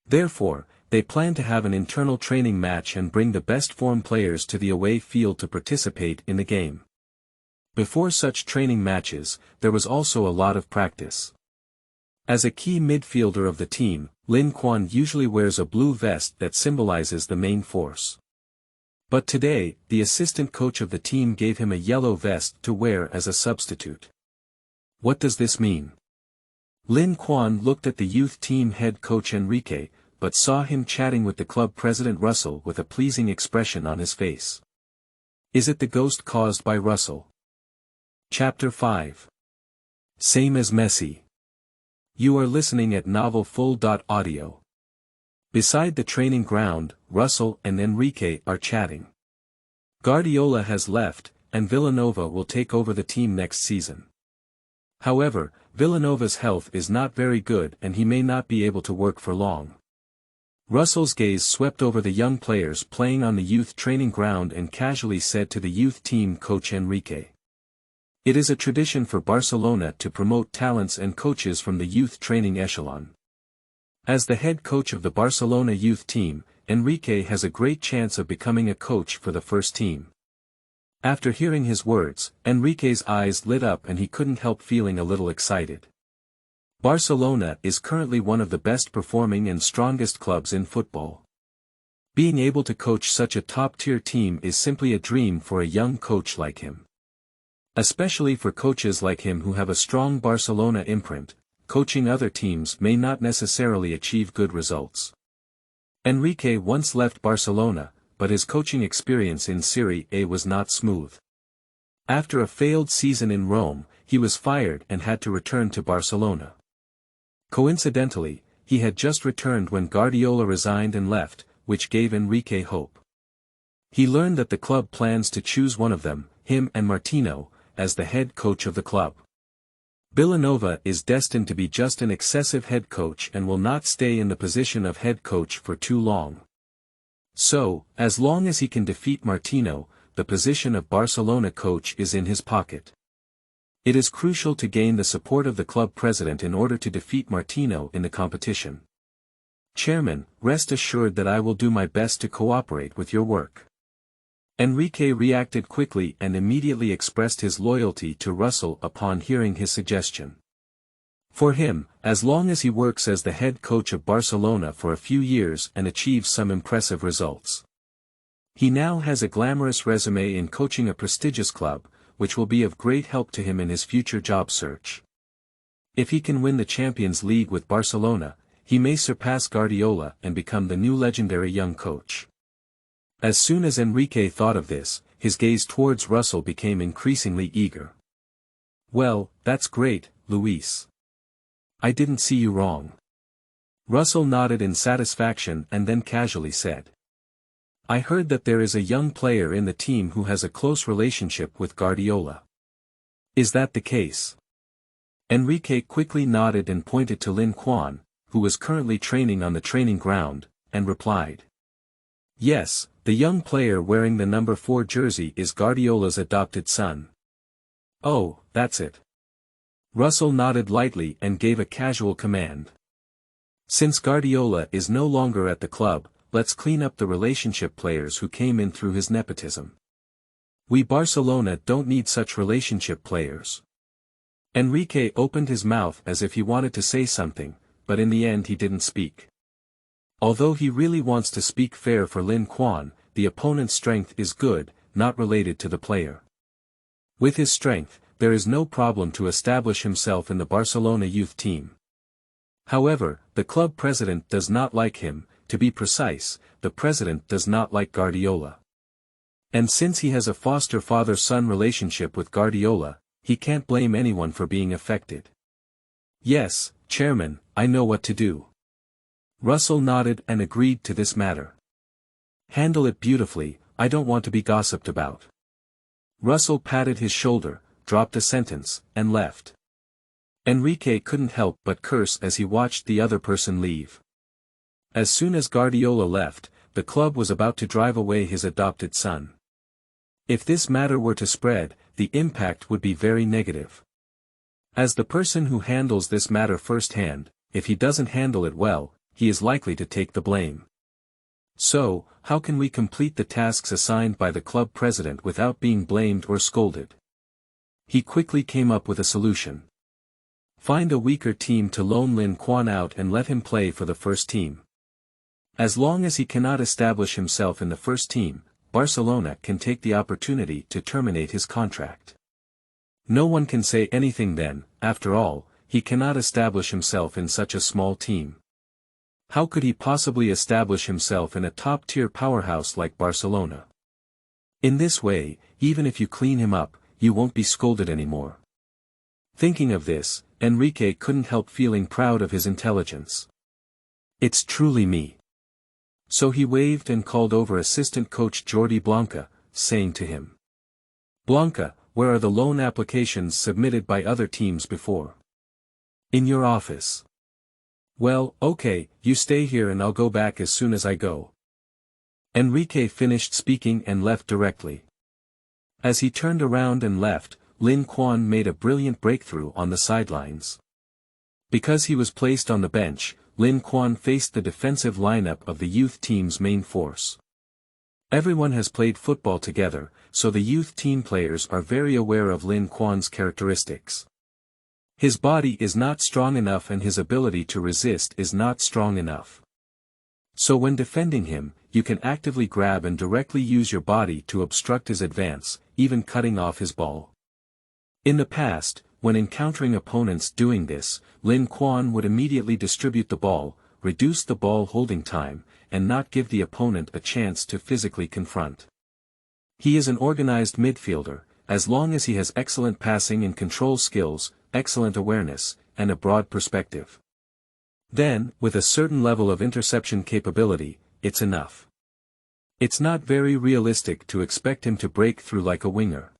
Therefore, they plan to have an internal training match and bring the best form players to the away field to participate in the game. Before such training matches, there was also a lot of practice. As a key midfielder of the team, Lin Quan usually wears a blue vest that symbolizes the main force. But today, the assistant coach of the team gave him a yellow vest to wear as a substitute. What does this mean? Lin Quan looked at the youth team head coach Enrique, but saw him chatting with the club president Russell with a pleasing expression on his face. Is it the ghost caused by Russell? Chapter 5. Same as Messi. You are listening at novelfull.audio. Beside the training ground, Russell and Enrique are chatting. Guardiola has left, and Villanova will take over the team next season. However, Villanova's health is not very good and he may not be able to work for long. Russell's gaze swept over the young players playing on the youth training ground and casually said to the youth team coach Enrique. It is a tradition for Barcelona to promote talents and coaches from the youth training echelon. As the head coach of the Barcelona youth team, Enrique has a great chance of becoming a coach for the first team. After hearing his words, Enrique's eyes lit up and he couldn't help feeling a little excited. Barcelona is currently one of the best performing and strongest clubs in football. Being able to coach such a top-tier team is simply a dream for a young coach like him. Especially for coaches like him who have a strong Barcelona imprint, coaching other teams may not necessarily achieve good results. Enrique once left Barcelona, but his coaching experience in Serie A was not smooth. After a failed season in Rome, he was fired and had to return to Barcelona. Coincidentally, he had just returned when Guardiola resigned and left, which gave Enrique hope. He learned that the club plans to choose one of them, him and Martino, as the head coach of the club. Villanova is destined to be just an excessive head coach and will not stay in the position of head coach for too long. So, as long as he can defeat Martino, the position of Barcelona coach is in his pocket. It is crucial to gain the support of the club president in order to defeat Martino in the competition. Chairman, rest assured that I will do my best to cooperate with your work. Enrique reacted quickly and immediately expressed his loyalty to Russell upon hearing his suggestion. For him, as long as he works as the head coach of Barcelona for a few years and achieves some impressive results. He now has a glamorous resume in coaching a prestigious club, which will be of great help to him in his future job search. If he can win the Champions League with Barcelona, he may surpass Guardiola and become the new legendary young coach. As soon as Enrique thought of this, his gaze towards Russell became increasingly eager. Well, that's great, Luis. I didn't see you wrong. Russell nodded in satisfaction and then casually said. I heard that there is a young player in the team who has a close relationship with Guardiola. Is that the case? Enrique quickly nodded and pointed to Lin Quan, who was currently training on the training ground, and replied. Yes, the young player wearing the number 4 jersey is Guardiola's adopted son. Oh, that's it. Russell nodded lightly and gave a casual command. Since Guardiola is no longer at the club, let's clean up the relationship players who came in through his nepotism. We Barcelona don't need such relationship players. Enrique opened his mouth as if he wanted to say something, but in the end he didn't speak. Although he really wants to speak fair for Lin Quan, the opponent's strength is good, not related to the player. With his strength, there is no problem to establish himself in the Barcelona youth team. However, the club president does not like him. To be precise, the president does not like Guardiola. And since he has a foster father-son relationship with Guardiola, he can't blame anyone for being affected. Yes, Chairman, I know what to do. Russell nodded and agreed to this matter. Handle it beautifully, I don't want to be gossiped about. Russell patted his shoulder, dropped a sentence, and left. Enrique couldn't help but curse as he watched the other person leave. As soon as Guardiola left, the club was about to drive away his adopted son. If this matter were to spread, the impact would be very negative. As the person who handles this matter firsthand, if he doesn't handle it well, he is likely to take the blame. So, how can we complete the tasks assigned by the club president without being blamed or scolded? He quickly came up with a solution. Find a weaker team to loan Lin Quan out and let him play for the first team. As long as he cannot establish himself in the first team, Barcelona can take the opportunity to terminate his contract. No one can say anything then, after all, he cannot establish himself in such a small team. How could he possibly establish himself in a top-tier powerhouse like Barcelona? In this way, even if you clean him up, you won't be scolded anymore. Thinking of this, Enrique couldn't help feeling proud of his intelligence. It's truly me. So he waved and called over assistant coach Jordi Blanca, saying to him, "Blanca, where are the loan applications submitted by other teams before?" "In your office." "Well, okay, you stay here and I'll go back as soon as I go." Enrique finished speaking and left directly. As he turned around and left, Lin Quan made a brilliant breakthrough on the sidelines. Because he was placed on the bench, Lin Quan faced the defensive lineup of the youth team's main force. Everyone has played football together, so the youth team players are very aware of Lin Quan's characteristics. His body is not strong enough and his ability to resist is not strong enough. So when defending him, you can actively grab and directly use your body to obstruct his advance, even cutting off his ball. In the past, when encountering opponents doing this, Lin Quan would immediately distribute the ball, reduce the ball holding time, and not give the opponent a chance to physically confront. He is an organized midfielder, as long as he has excellent passing and control skills, excellent awareness, and a broad perspective. Then, with a certain level of interception capability, it's enough. It's not very realistic to expect him to break through like a winger.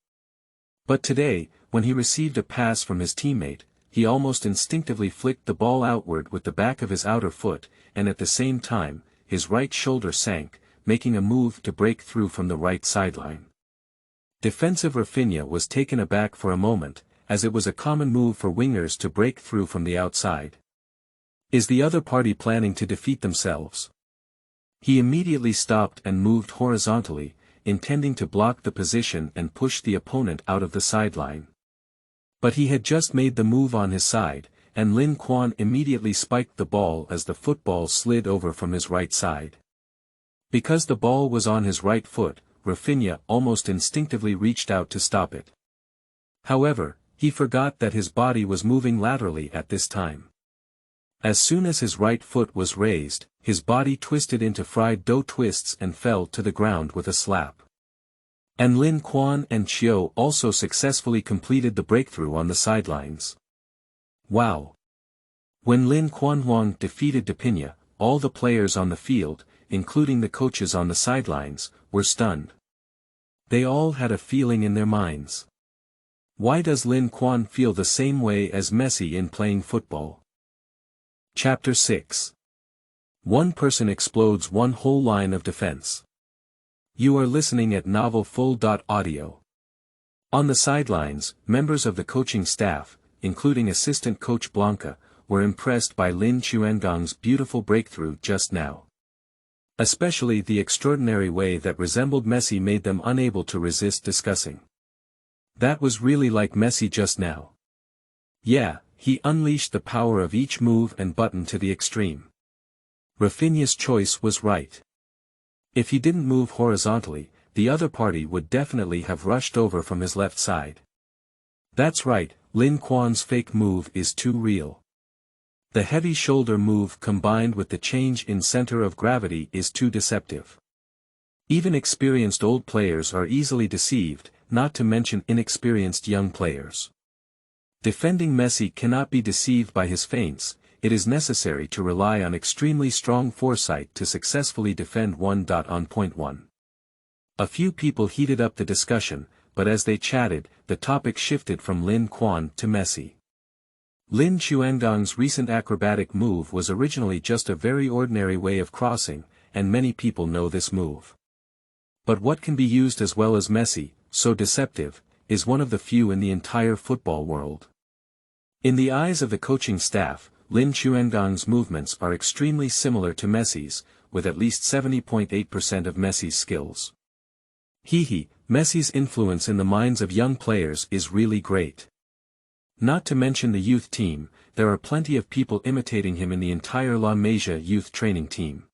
But today, when he received a pass from his teammate, he almost instinctively flicked the ball outward with the back of his outer foot, and at the same time, his right shoulder sank, making a move to break through from the right sideline. Defensive Rafinha was taken aback for a moment, as it was a common move for wingers to break through from the outside. Is the other party planning to defeat themselves? He immediately stopped and moved horizontally, intending to block the position and push the opponent out of the sideline. But he had just made the move on his side, and Lin Quan immediately spiked the ball as the football slid over from his right side. Because the ball was on his right foot, Rafinha almost instinctively reached out to stop it. However, he forgot that his body was moving laterally at this time. As soon as his right foot was raised, his body twisted into fried dough twists and fell to the ground with a slap. And Lin Quan and Chio also successfully completed the breakthrough on the sidelines. Wow! When Lin Quan Huang defeated Depina, all the players on the field, including the coaches on the sidelines, were stunned. They all had a feeling in their minds. Why does Lin Quan feel the same way as Messi in playing football? Chapter 6. One person explodes one whole line of defense. You are listening at novelfull.audio. On the sidelines, members of the coaching staff, including assistant coach Blanca, were impressed by Lin Chuangong's beautiful breakthrough just now. Especially the extraordinary way that resembled Messi made them unable to resist discussing. That was really like Messi just now. Yeah, he unleashed the power of each move and button to the extreme. Rafinha's choice was right. If he didn't move horizontally, the other party would definitely have rushed over from his left side. That's right, Lin Quan's fake move is too real. The heavy shoulder move combined with the change in center of gravity is too deceptive. Even experienced old players are easily deceived, not to mention inexperienced young players. Defending Messi cannot be deceived by his feints, it is necessary to rely on extremely strong foresight to successfully defend 1.1. A few people heated up the discussion, but as they chatted, the topic shifted from Lin Quan to Messi. Lin Quan's recent acrobatic move was originally just a very ordinary way of crossing, and many people know this move. But what can be used as well as Messi, so deceptive, is one of the few in the entire football world. In the eyes of the coaching staff, Lin Quan's movements are extremely similar to Messi's, with at least 70.8% of Messi's skills. Messi's influence in the minds of young players is really great. Not to mention the youth team, there are plenty of people imitating him in the entire La Masia youth training team.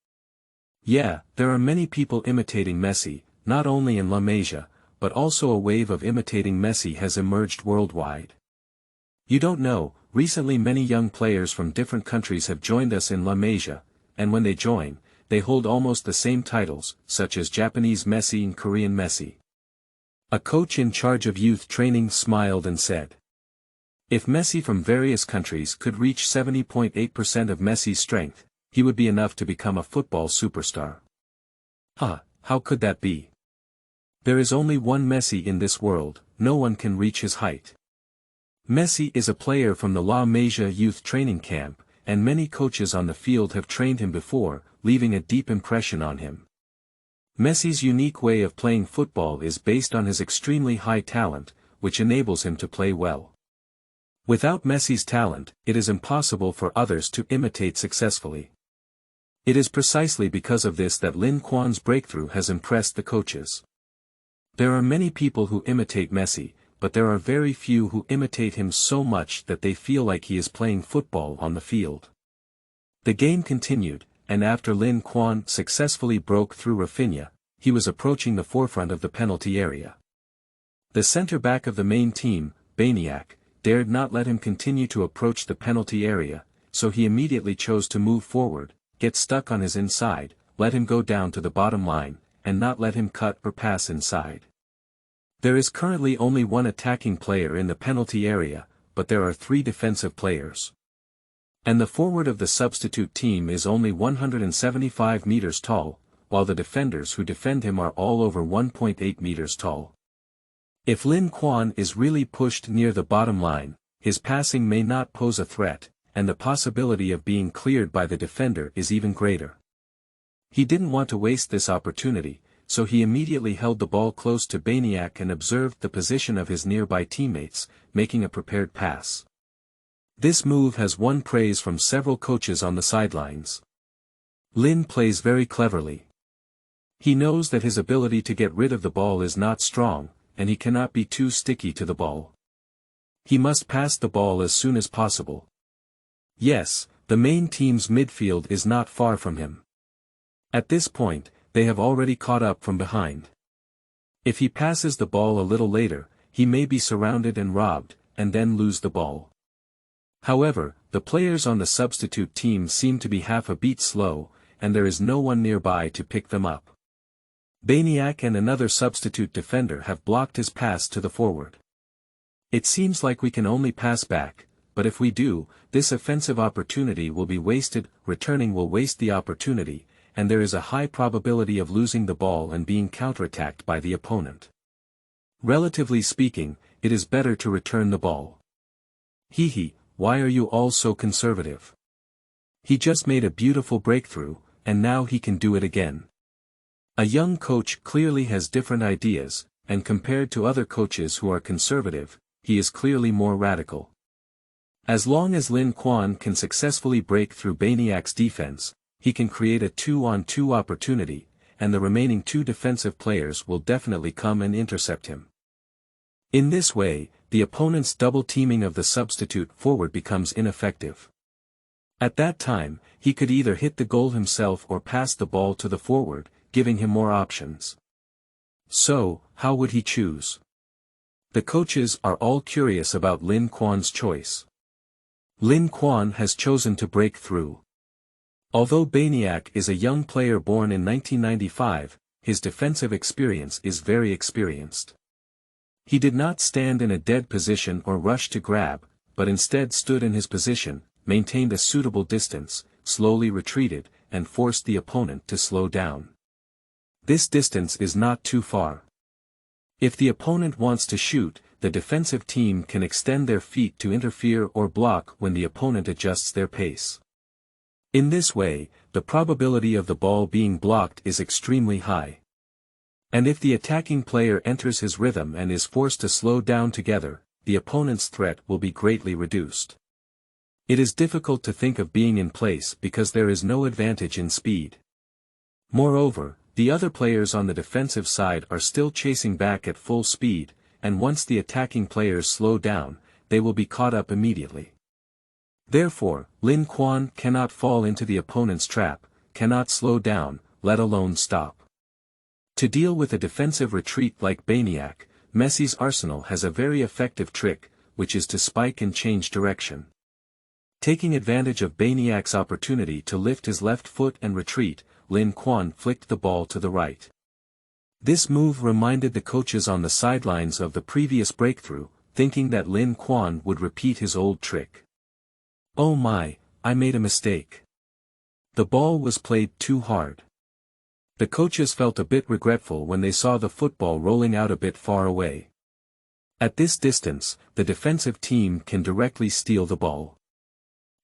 Yeah, there are many people imitating Messi, not only in La Masia, but also a wave of imitating Messi has emerged worldwide. You don't know, recently many young players from different countries have joined us in La Masia, and when they join, they hold almost the same titles, such as Japanese Messi and Korean Messi. A coach in charge of youth training smiled and said, "If Messi from various countries could reach 70.8% of Messi's strength, he would be enough to become a football superstar." How could that be? There is only one Messi in this world, no one can reach his height. Messi is a player from the La Masia youth training camp, and many coaches on the field have trained him before, leaving a deep impression on him. Messi's unique way of playing football is based on his extremely high talent, which enables him to play well. Without Messi's talent, it is impossible for others to imitate successfully. It is precisely because of this that Lin Quan's breakthrough has impressed the coaches. There are many people who imitate Messi, but there are very few who imitate him so much that they feel like he is playing football on the field. The game continued, and after Lin Quan successfully broke through Rafinha, he was approaching the forefront of the penalty area. The center-back of the main team, Baniak, dared not let him continue to approach the penalty area, so he immediately chose to move forward, get stuck on his inside, let him go down to the bottom line, and not let him cut or pass inside. There is currently only one attacking player in the penalty area, but there are 3 defensive players. And the forward of the substitute team is only 175 meters tall, while the defenders who defend him are all over 1.8 meters tall. If Lin Quan is really pushed near the bottom line, his passing may not pose a threat, and the possibility of being cleared by the defender is even greater. He didn't want to waste this opportunity, so he immediately held the ball close to Baniak and observed the position of his nearby teammates, making a prepared pass. This move has won praise from several coaches on the sidelines. Lin plays very cleverly. He knows that his ability to get rid of the ball is not strong, and he cannot be too sticky to the ball. He must pass the ball as soon as possible. Yes, the main team's midfield is not far from him. At this point, they have already caught up from behind. If he passes the ball a little later, he may be surrounded and robbed, and then lose the ball. However, the players on the substitute team seem to be half a beat slow, and there is no one nearby to pick them up. Baniak and another substitute defender have blocked his pass to the forward. It seems like we can only pass back, but if we do, this offensive opportunity will be wasted, returning will waste the opportunity, and there is a high probability of losing the ball and being counterattacked by the opponent. Relatively speaking, it is better to return the ball. Why are you all so conservative? He just made a beautiful breakthrough, and now he can do it again. A young coach clearly has different ideas, and compared to other coaches who are conservative, he is clearly more radical. As long as Lin Quan can successfully break through Baniak's defense, he can create a 2-on-2 opportunity, and the remaining 2 defensive players will definitely come and intercept him. In this way, the opponent's double teaming of the substitute forward becomes ineffective. At that time, he could either hit the goal himself or pass the ball to the forward, giving him more options. So, how would he choose? The coaches are all curious about Lin Quan's choice. Lin Quan has chosen to break through. Although Baniak is a young player born in 1995, his defensive experience is very experienced. He did not stand in a dead position or rush to grab, but instead stood in his position, maintained a suitable distance, slowly retreated, and forced the opponent to slow down. This distance is not too far. If the opponent wants to shoot, the defensive team can extend their feet to interfere or block when the opponent adjusts their pace. In this way, the probability of the ball being blocked is extremely high. And if the attacking player enters his rhythm and is forced to slow down together, the opponent's threat will be greatly reduced. It is difficult to think of being in place because there is no advantage in speed. Moreover, the other players on the defensive side are still chasing back at full speed, and once the attacking players slow down, they will be caught up immediately. Therefore, Lin Quan cannot fall into the opponent's trap, cannot slow down, let alone stop. To deal with a defensive retreat like Baniak, Messi's arsenal has a very effective trick, which is to spike and change direction. Taking advantage of Baniak's opportunity to lift his left foot and retreat, Lin Quan flicked the ball to the right. This move reminded the coaches on the sidelines of the previous breakthrough, thinking that Lin Quan would repeat his old trick. Oh my, I made a mistake. The ball was played too hard. The coaches felt a bit regretful when they saw the football rolling out a bit far away. At this distance, the defensive team can directly steal the ball.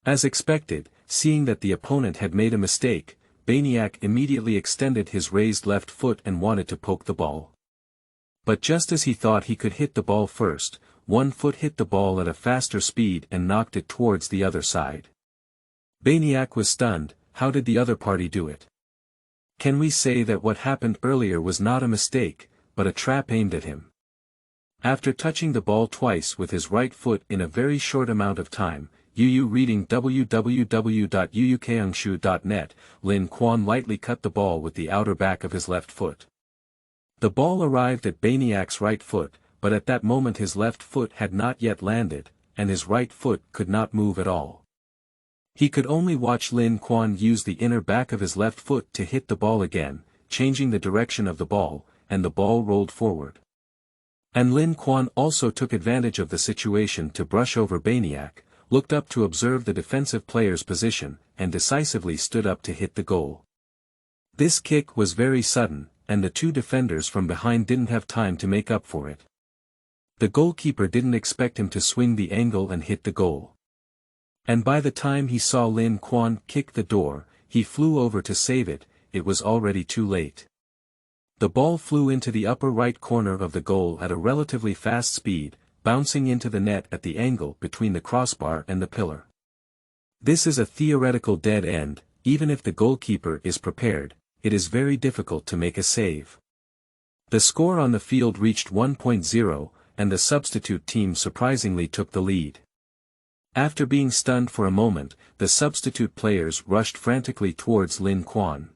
As expected, seeing that the opponent had made a mistake, Baniak immediately extended his raised left foot and wanted to poke the ball. But just as he thought he could hit the ball first, one foot hit the ball at a faster speed and knocked it towards the other side. Baniak was stunned. How did the other party do it? Can we say that what happened earlier was not a mistake, but a trap aimed at him? After touching the ball twice with his right foot in a very short amount of time, reading www.uukangshu.net, Lin Quan lightly cut the ball with the outer back of his left foot. The ball arrived at Baniak's right foot, but at that moment his left foot had not yet landed, and his right foot could not move at all. He could only watch Lin Quan use the inner back of his left foot to hit the ball again, changing the direction of the ball, and the ball rolled forward. And Lin Quan also took advantage of the situation to brush over Baniak, looked up to observe the defensive player's position, and decisively stood up to hit the goal. This kick was very sudden, and the two defenders from behind didn't have time to make up for it. The goalkeeper didn't expect him to swing the angle and hit the goal. And by the time he saw Lin Quan kick the door, he flew over to save it. It was already too late. The ball flew into the upper right corner of the goal at a relatively fast speed, bouncing into the net at the angle between the crossbar and the pillar. This is a theoretical dead end. Even if the goalkeeper is prepared, it is very difficult to make a save. The score on the field reached 1-0, and the substitute team surprisingly took the lead. After being stunned for a moment, the substitute players rushed frantically towards Lin Quan.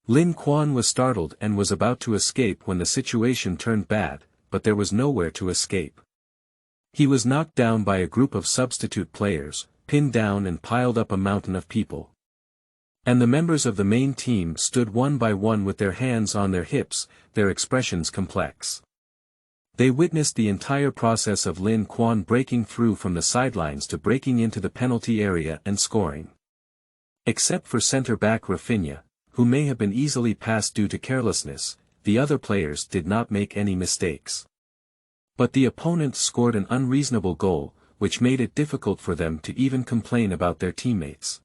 Lin Quan was startled and was about to escape when the situation turned bad, but there was nowhere to escape. He was knocked down by a group of substitute players, pinned down and piled up a mountain of people. And the members of the main team stood one by one with their hands on their hips, their expressions complex. They witnessed the entire process of Lin Quan breaking through from the sidelines to breaking into the penalty area and scoring. Except for centre-back Rafinha, who may have been easily passed due to carelessness, the other players did not make any mistakes. But the opponents scored an unreasonable goal, which made it difficult for them to even complain about their teammates.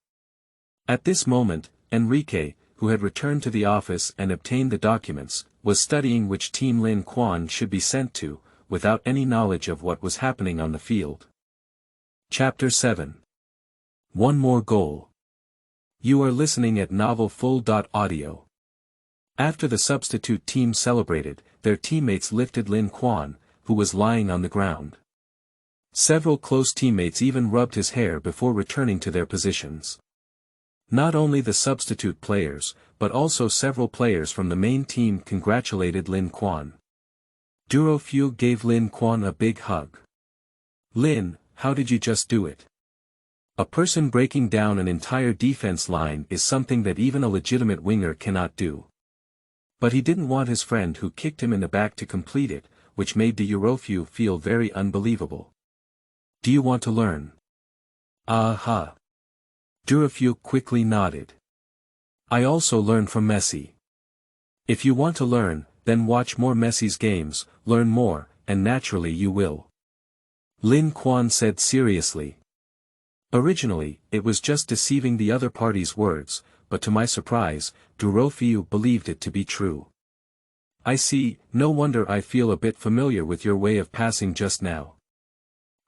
At this moment, Enrique, who had returned to the office and obtained the documents, was studying which team Lin Quan should be sent to, without any knowledge of what was happening on the field. Chapter 7. One more goal. You are listening at novelfull.audio. After the substitute team celebrated, their teammates lifted Lin Quan, who was lying on the ground. Several close teammates even rubbed his hair before returning to their positions. Not only the substitute players, but also several players from the main team congratulated Lin Quan. Dufeu gave Lin Quan a big hug. "Lin, how did you just do it? A person breaking down an entire defense line is something that even a legitimate winger cannot do." But he didn't want his friend who kicked him in the back to complete it, which made Dufeu feel very unbelievable. "Do you want to learn?" "Aha." Dufeu quickly nodded. "I also learn from Messi." "If you want to learn, then watch more Messi's games, learn more, and naturally you will," Lin Quan said seriously. Originally, it was just deceiving the other party's words, but to my surprise, Dufeu believed it to be true. "I see, no wonder I feel a bit familiar with your way of passing just now."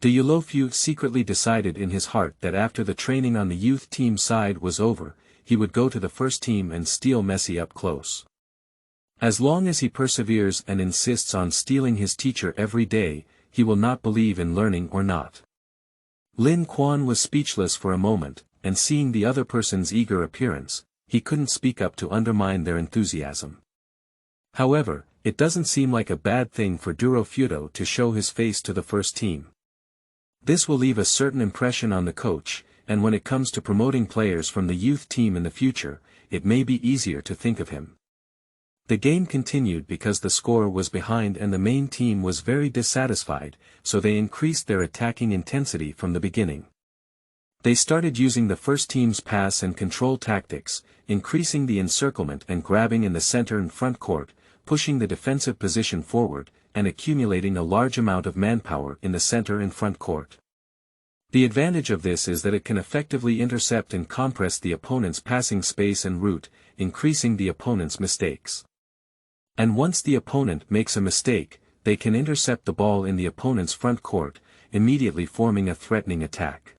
Dufeu secretly decided in his heart that after the training on the youth team side was over, he would go to the first team and steal Messi up close. As long as he perseveres and insists on stealing his teacher every day, he will not believe in learning or not. Lin Quan was speechless for a moment, and seeing the other person's eager appearance, he couldn't speak up to undermine their enthusiasm. However, it doesn't seem like a bad thing for Dufeu to show his face to the first team. This will leave a certain impression on the coach, and when it comes to promoting players from the youth team in the future, it may be easier to think of him. The game continued because the score was behind and the main team was very dissatisfied, so they increased their attacking intensity from the beginning. They started using the first team's pass and control tactics, increasing the encirclement and grabbing in the center and front court, pushing the defensive position forward, and accumulating a large amount of manpower in the center and front court. The advantage of this is that it can effectively intercept and compress the opponent's passing space and route, increasing the opponent's mistakes. And once the opponent makes a mistake, they can intercept the ball in the opponent's front court, immediately forming a threatening attack.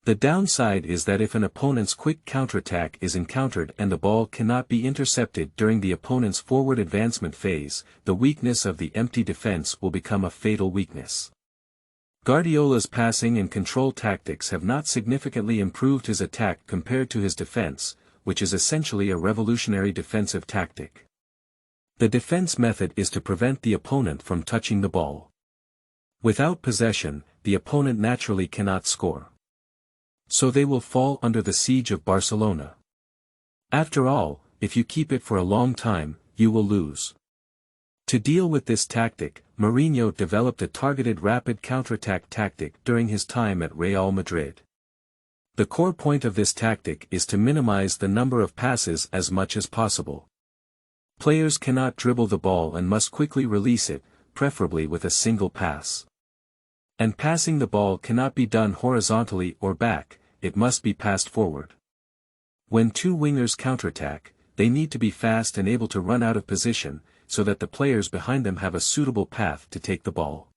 The downside is that if an opponent's quick counterattack is encountered and the ball cannot be intercepted during the opponent's forward advancement phase, the weakness of the empty defense will become a fatal weakness. Guardiola's passing and control tactics have not significantly improved his attack compared to his defense, which is essentially a revolutionary defensive tactic. The defense method is to prevent the opponent from touching the ball. Without possession, the opponent naturally cannot score. So they will fall under the siege of Barcelona. After all, if you keep it for a long time, you will lose. To deal with this tactic, Mourinho developed a targeted rapid counterattack tactic during his time at Real Madrid. The core point of this tactic is to minimize the number of passes as much as possible. Players cannot dribble the ball and must quickly release it, preferably with a single pass. And passing the ball cannot be done horizontally or back, it must be passed forward. When two wingers counterattack, they need to be fast and able to run out of position, so that the players behind them have a suitable path to take the ball.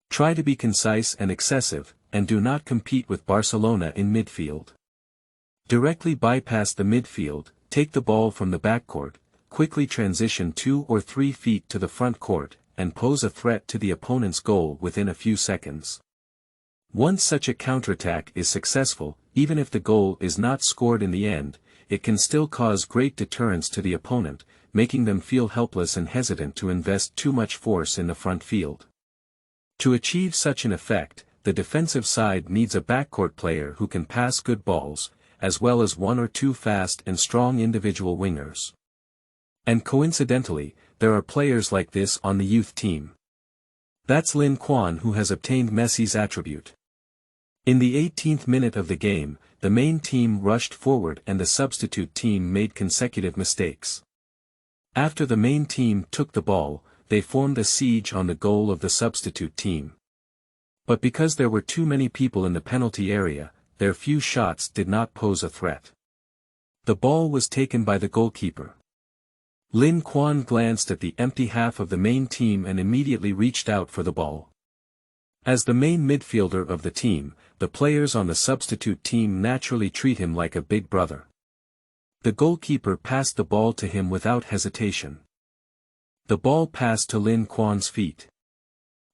Try to be concise and excessive, and do not compete with Barcelona in midfield. Directly bypass the midfield, take the ball from the backcourt, quickly transition 2 or 3 feet to the front court, and pose a threat to the opponent's goal within a few seconds. Once such a counterattack is successful, even if the goal is not scored in the end, it can still cause great deterrence to the opponent, making them feel helpless and hesitant to invest too much force in the front field. To achieve such an effect, the defensive side needs a backcourt player who can pass good balls, as well as 1 or 2 fast and strong individual wingers. And coincidentally, there are players like this on the youth team. That's Lin Quan, who has obtained Messi's attribute. In the 18th minute of the game, the main team rushed forward and the substitute team made consecutive mistakes. After the main team took the ball, they formed a siege on the goal of the substitute team. But because there were too many people in the penalty area, their few shots did not pose a threat. The ball was taken by the goalkeeper. Lin Quan glanced at the empty half of the main team and immediately reached out for the ball. As the main midfielder of the team, the players on the substitute team naturally treat him like a big brother. The goalkeeper passed the ball to him without hesitation. The ball passed to Lin Quan's feet.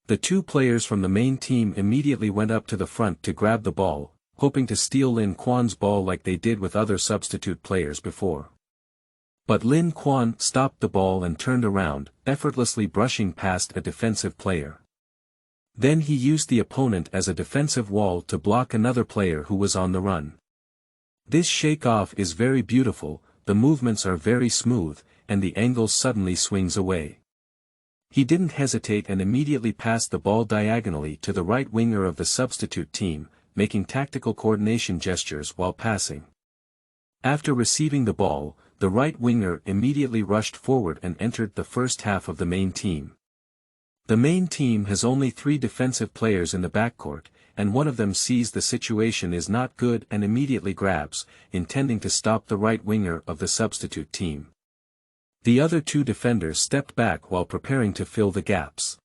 The 2 players from the main team immediately went up to the front to grab the ball, hoping to steal Lin Quan's ball like they did with other substitute players before. But Lin Quan stopped the ball and turned around, effortlessly brushing past a defensive player. Then he used the opponent as a defensive wall to block another player who was on the run. This shake-off is very beautiful, the movements are very smooth, and the angle suddenly swings away. He didn't hesitate and immediately passed the ball diagonally to the right winger of the substitute team, making tactical coordination gestures while passing. After receiving the ball, the right winger immediately rushed forward and entered the first half of the main team. The main team has only 3 defensive players in the backcourt, and one of them sees the situation is not good and immediately grabs, intending to stop the right winger of the substitute team. The other 2 defenders stepped back while preparing to fill the gaps.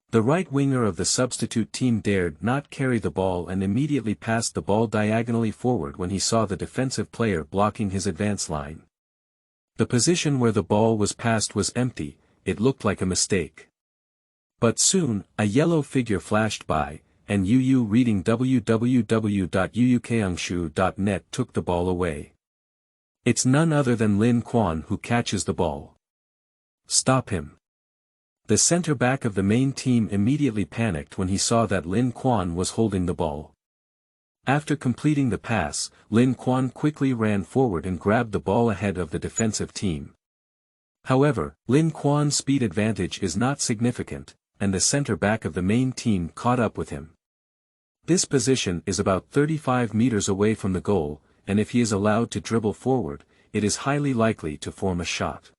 The right winger of the substitute team dared not carry the ball and immediately passed the ball diagonally forward when he saw the defensive player blocking his advance line. The position where the ball was passed was empty, it looked like a mistake. But soon, a yellow figure flashed by, and Yu reading www.yuukangshu.net took the ball away. It's none other than Lin Quan who catches the ball. Stop him. The center-back of the main team immediately panicked when he saw that Lin Quan was holding the ball. After completing the pass, Lin Quan quickly ran forward and grabbed the ball ahead of the defensive team. However, Lin Quan's speed advantage is not significant, and the center-back of the main team caught up with him. This position is about 35 meters away from the goal, and if he is allowed to dribble forward, it is highly likely to form a shot.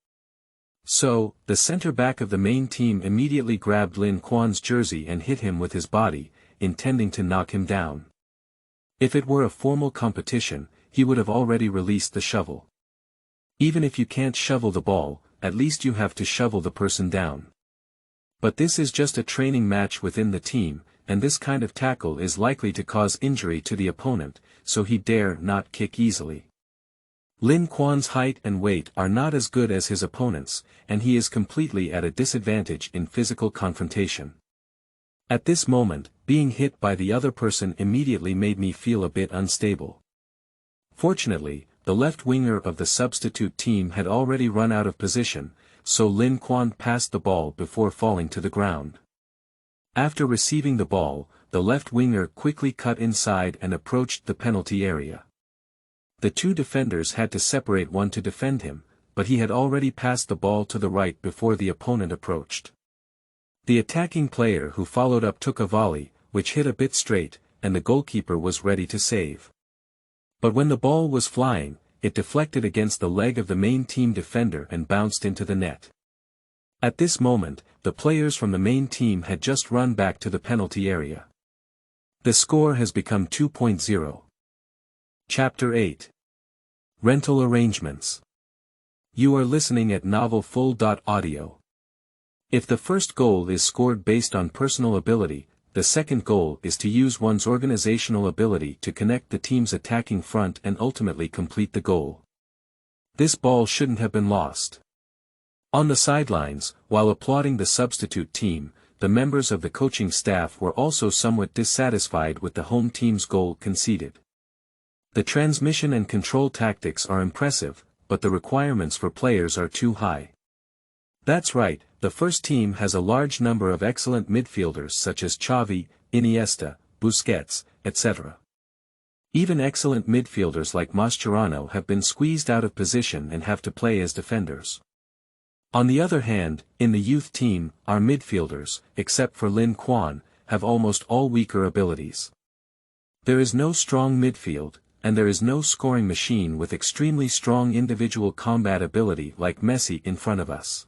So, the center-back of the main team immediately grabbed Lin Quan's jersey and hit him with his body, intending to knock him down. If it were a formal competition, he would have already released the shovel. Even if you can't shovel the ball, at least you have to shovel the person down. But this is just a training match within the team, and this kind of tackle is likely to cause injury to the opponent, so he dare not kick easily. Lin Quan's height and weight are not as good as his opponent's, and he is completely at a disadvantage in physical confrontation. At this moment, being hit by the other person immediately made me feel a bit unstable. Fortunately, the left winger of the substitute team had already run out of position, so Lin Quan passed the ball before falling to the ground. After receiving the ball, the left winger quickly cut inside and approached the penalty area. The 2 defenders had to separate one to defend him, but he had already passed the ball to the right before the opponent approached. The attacking player who followed up took a volley, which hit a bit straight, and the goalkeeper was ready to save. But when the ball was flying, it deflected against the leg of the main team defender and bounced into the net. At this moment, the players from the main team had just run back to the penalty area. The score has become 2-0. Chapter 8. Rental Arrangements. You are listening at novelfull.audio. If the first goal is scored based on personal ability, the second goal is to use one's organizational ability to connect the team's attacking front and ultimately complete the goal. This ball shouldn't have been lost. On the sidelines, while applauding the substitute team, the members of the coaching staff were also somewhat dissatisfied with the home team's goal conceded. The transmission and control tactics are impressive, but the requirements for players are too high. That's right, the first team has a large number of excellent midfielders such as Xavi, Iniesta, Busquets, etc. Even excellent midfielders like Mascherano have been squeezed out of position and have to play as defenders. On the other hand, in the youth team, our midfielders, except for Lin Quan, have almost all weaker abilities. There is no strong midfield, and there is no scoring machine with extremely strong individual combat ability like Messi in front of us.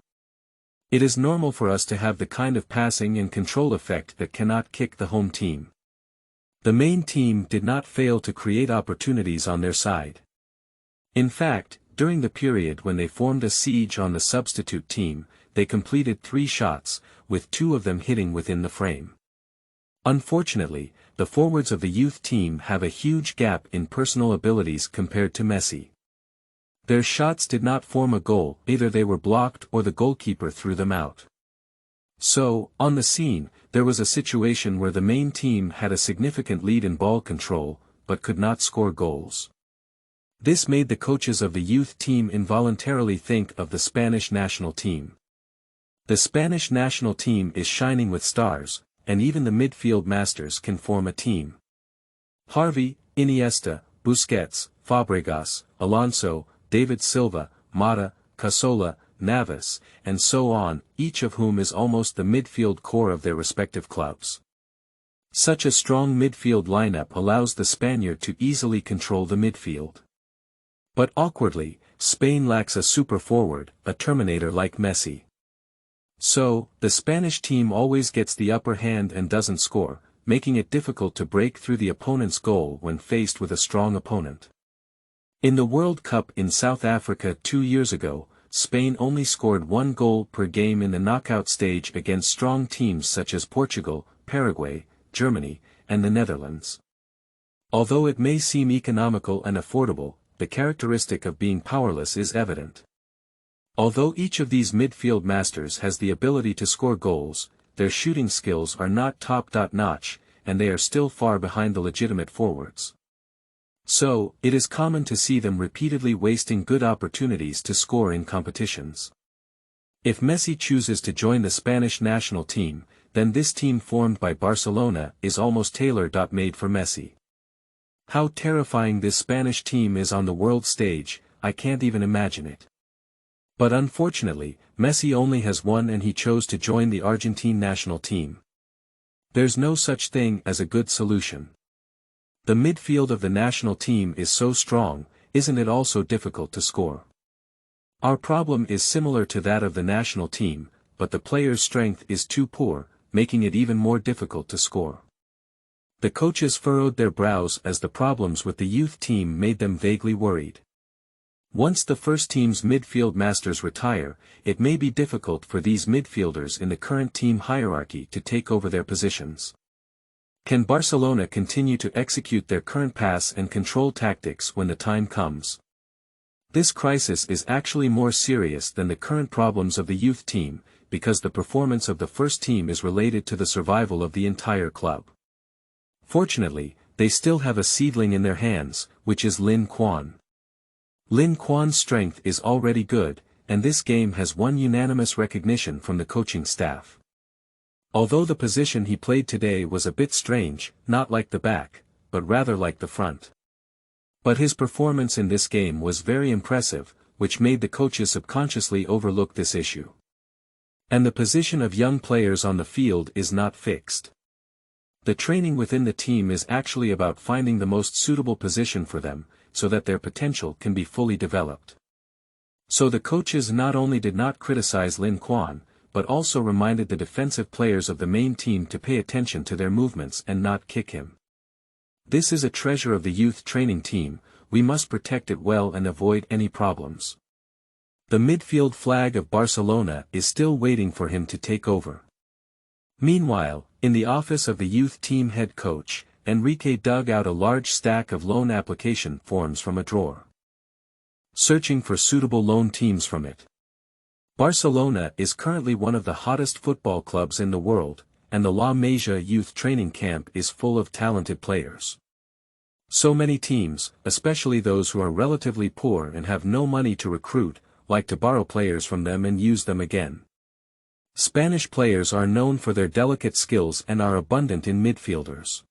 It is normal for us to have the kind of passing and control effect that cannot kick the home team. The main team did not fail to create opportunities on their side. In fact, during the period when they formed a siege on the substitute team, they completed 3 shots, with 2 of them hitting within the frame. Unfortunately, the forwards of the youth team have a huge gap in personal abilities compared to Messi. Their shots did not form a goal, either they were blocked or the goalkeeper threw them out. So, on the scene, there was a situation where the main team had a significant lead in ball control, but could not score goals. This made the coaches of the youth team involuntarily think of the Spanish national team. The Spanish national team is shining with stars, and even the midfield masters can form a team. Xavi, Iniesta, Busquets, Fabregas, Alonso, David Silva, Mata, Cazorla, Navas, and so on, each of whom is almost the midfield core of their respective clubs. Such a strong midfield lineup allows the Spaniard to easily control the midfield. But awkwardly, Spain lacks a super forward, a terminator like Messi. So, the Spanish team always gets the upper hand and doesn't score, making it difficult to break through the opponent's goal when faced with a strong opponent. In the World Cup in South Africa 2 years ago, Spain only scored 1 goal per game in the knockout stage against strong teams such as Portugal, Paraguay, Germany, and the Netherlands. Although it may seem economical and affordable, the characteristic of being powerless is evident. Although each of these midfield masters has the ability to score goals, their shooting skills are not top-notch, and they are still far behind the legitimate forwards. So, it is common to see them repeatedly wasting good opportunities to score in competitions. If Messi chooses to join the Spanish national team, then this team formed by Barcelona is almost tailor-made for Messi. How terrifying this Spanish team is on the world stage, I can't even imagine it. But unfortunately, Messi only has one and he chose to join the Argentine national team. There's no such thing as a good solution. The midfield of the national team is so strong, isn't it also difficult to score? Our problem is similar to that of the national team, but the players' strength is too poor, making it even more difficult to score. The coaches furrowed their brows as the problems with the youth team made them vaguely worried. Once the first team's midfield masters retire, it may be difficult for these midfielders in the current team hierarchy to take over their positions. Can Barcelona continue to execute their current pass and control tactics when the time comes? This crisis is actually more serious than the current problems of the youth team, because the performance of the first team is related to the survival of the entire club. Fortunately, they still have a seedling in their hands, which is Lin Quan. Lin Quan's strength is already good, and this game has won unanimous recognition from the coaching staff. Although the position he played today was a bit strange, not like the back, but rather like the front. But his performance in this game was very impressive, which made the coaches subconsciously overlook this issue. And the position of young players on the field is not fixed. The training within the team is actually about finding the most suitable position for them, so that their potential can be fully developed. So the coaches not only did not criticize Lin Quan, but also reminded the defensive players of the main team to pay attention to their movements and not kick him. This is a treasure of the youth training team, we must protect it well and avoid any problems. The midfield flag of Barcelona is still waiting for him to take over. Meanwhile, in the office of the youth team head coach, Enrique dug out a large stack of loan application forms from a drawer. Searching for suitable loan teams from it. Barcelona is currently one of the hottest football clubs in the world, and the La Masia youth training camp is full of talented players. So many teams, especially those who are relatively poor and have no money to recruit, like to borrow players from them and use them again. Spanish players are known for their delicate skills and are abundant in midfielders.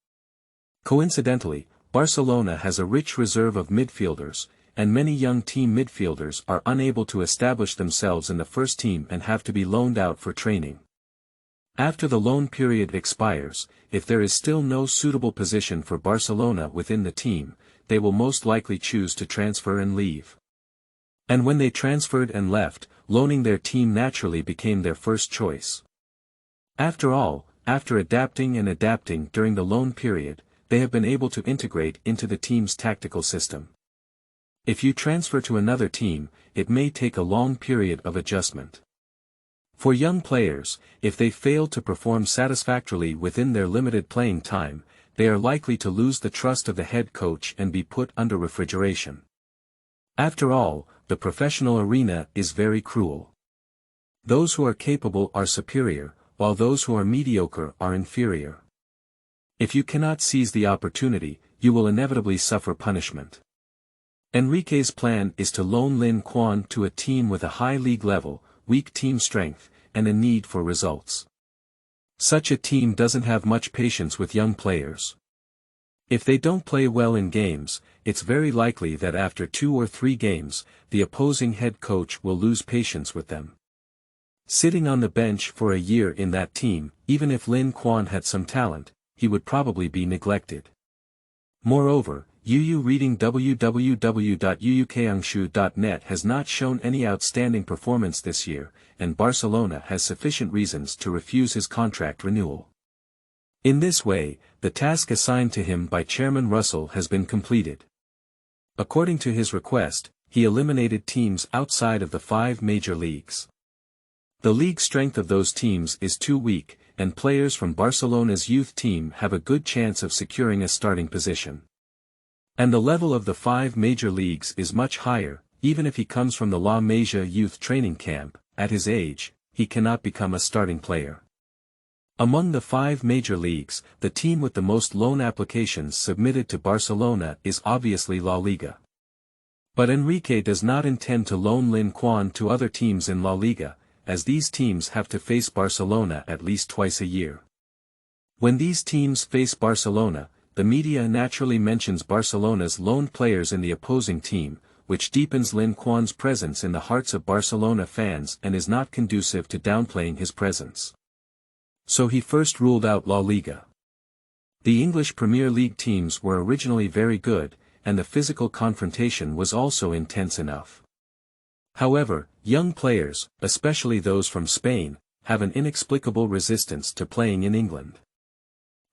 Coincidentally, Barcelona has a rich reserve of midfielders, and many young team midfielders are unable to establish themselves in the first team and have to be loaned out for training. After the loan period expires, if there is still no suitable position for Barcelona within the team, they will most likely choose to transfer and leave. And when they transferred and left, loaning their team naturally became their first choice. After all, after adapting during the loan period, they have been able to integrate into the team's tactical system. If you transfer to another team, it may take a long period of adjustment. For young players, if they fail to perform satisfactorily within their limited playing time, they are likely to lose the trust of the head coach and be put under refrigeration. After all, the professional arena is very cruel. Those who are capable are superior, while those who are mediocre are inferior. If you cannot seize the opportunity, you will inevitably suffer punishment. Enrique's plan is to loan Lin Quan to a team with a high league level, weak team strength, and a need for results. Such a team doesn't have much patience with young players. If they don't play well in games, it's very likely that after 2 or 3 games, the opposing head coach will lose patience with them. Sitting on the bench for a year in that team, even if Lin Quan had some talent, he would probably be neglected. Moreover, Yu reading www.uukangshu.net has not shown any outstanding performance this year, and Barcelona has sufficient reasons to refuse his contract renewal. In this way, the task assigned to him by Chairman Russell has been completed. According to his request, he eliminated teams outside of the 5 major leagues. The league strength of those teams is too weak, and players from Barcelona's youth team have a good chance of securing a starting position. And the level of the 5 major leagues is much higher. Even if he comes from the La Masia youth training camp, at his age, he cannot become a starting player. Among the 5 major leagues, the team with the most loan applications submitted to Barcelona is obviously La Liga. But Enrique does not intend to loan Lin Quan to other teams in La Liga, as these teams have to face Barcelona at least twice a year. When these teams face Barcelona, the media naturally mentions Barcelona's loaned players in the opposing team, which deepens Lin Quan's presence in the hearts of Barcelona fans and is not conducive to downplaying his presence. So he first ruled out La Liga. The English Premier League teams were originally very good, and the physical confrontation was also intense enough. However, young players, especially those from Spain, have an inexplicable resistance to playing in England.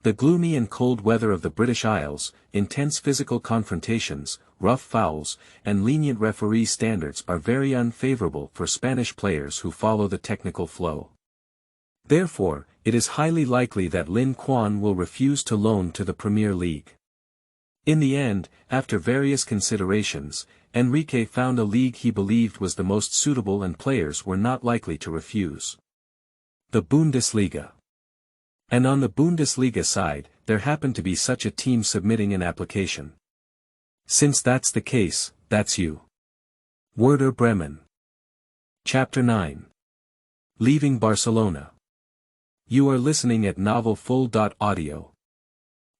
The gloomy and cold weather of the British Isles, intense physical confrontations, rough fouls, and lenient referee standards are very unfavorable for Spanish players who follow the technical flow. Therefore, it is highly likely that Lin Quan will refuse to loan to the Premier League. In the end, after various considerations, Enrique found a league he believed was the most suitable and players were not likely to refuse. The Bundesliga. And on the Bundesliga side, there happened to be such a team submitting an application. Since that's the case, that's you. Werder Bremen. Chapter 9. Leaving Barcelona. You are listening at novelfull.audio.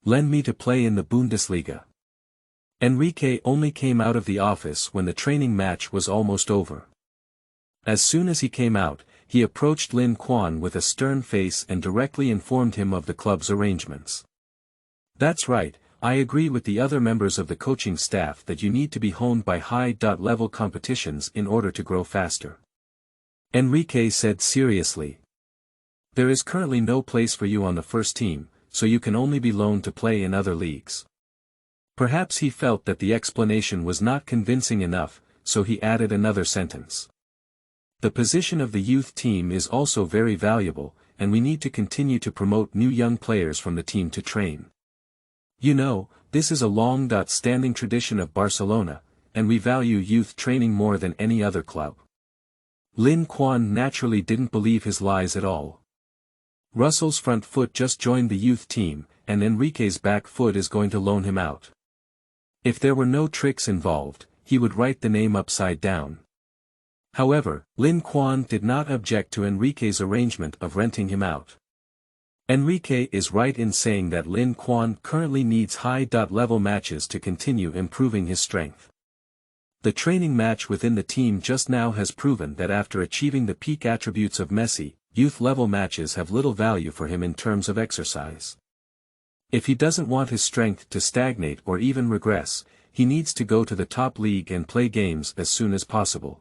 Lend me to play in the Bundesliga. Enrique only came out of the office when the training match was almost over. As soon as he came out, he approached Lin Quan with a stern face and directly informed him of the club's arrangements. That's right, I agree with the other members of the coaching staff that you need to be honed by high-level competitions in order to grow faster. Enrique said seriously. There is currently no place for you on the first team, so you can only be loaned to play in other leagues. Perhaps he felt that the explanation was not convincing enough, so he added another sentence. The position of the youth team is also very valuable, and we need to continue to promote new young players from the team to train. You know, this is a long-standing tradition of Barcelona, and we value youth training more than any other club. Lin Quan naturally didn't believe his lies at all. Russell's front foot just joined the youth team, and Enrique's back foot is going to loan him out. If there were no tricks involved, he would write the name upside down. However, Lin Quan did not object to Enrique's arrangement of renting him out. Enrique is right in saying that Lin Quan currently needs high-level matches to continue improving his strength. The training match within the team just now has proven that after achieving the peak attributes of Messi, youth-level matches have little value for him in terms of exercise. If he doesn't want his strength to stagnate or even regress, he needs to go to the top league and play games as soon as possible.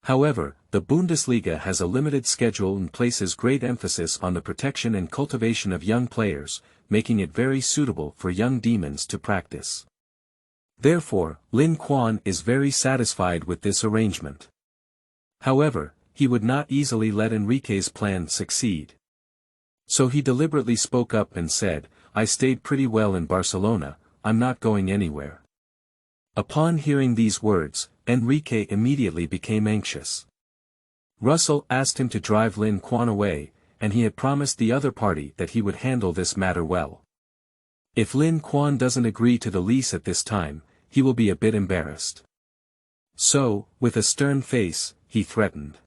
However, the Bundesliga has a limited schedule and places great emphasis on the protection and cultivation of young players, making it very suitable for young demons to practice. Therefore, Lin Quan is very satisfied with this arrangement. However, he would not easily let Enrique's plan succeed. So he deliberately spoke up and said, I stayed pretty well in Barcelona, I'm not going anywhere. Upon hearing these words, Enrique immediately became anxious. Russell asked him to drive Lin Quan away, and he had promised the other party that he would handle this matter well. If Lin Quan doesn't agree to the lease at this time, he will be a bit embarrassed. So, with a stern face, he threatened.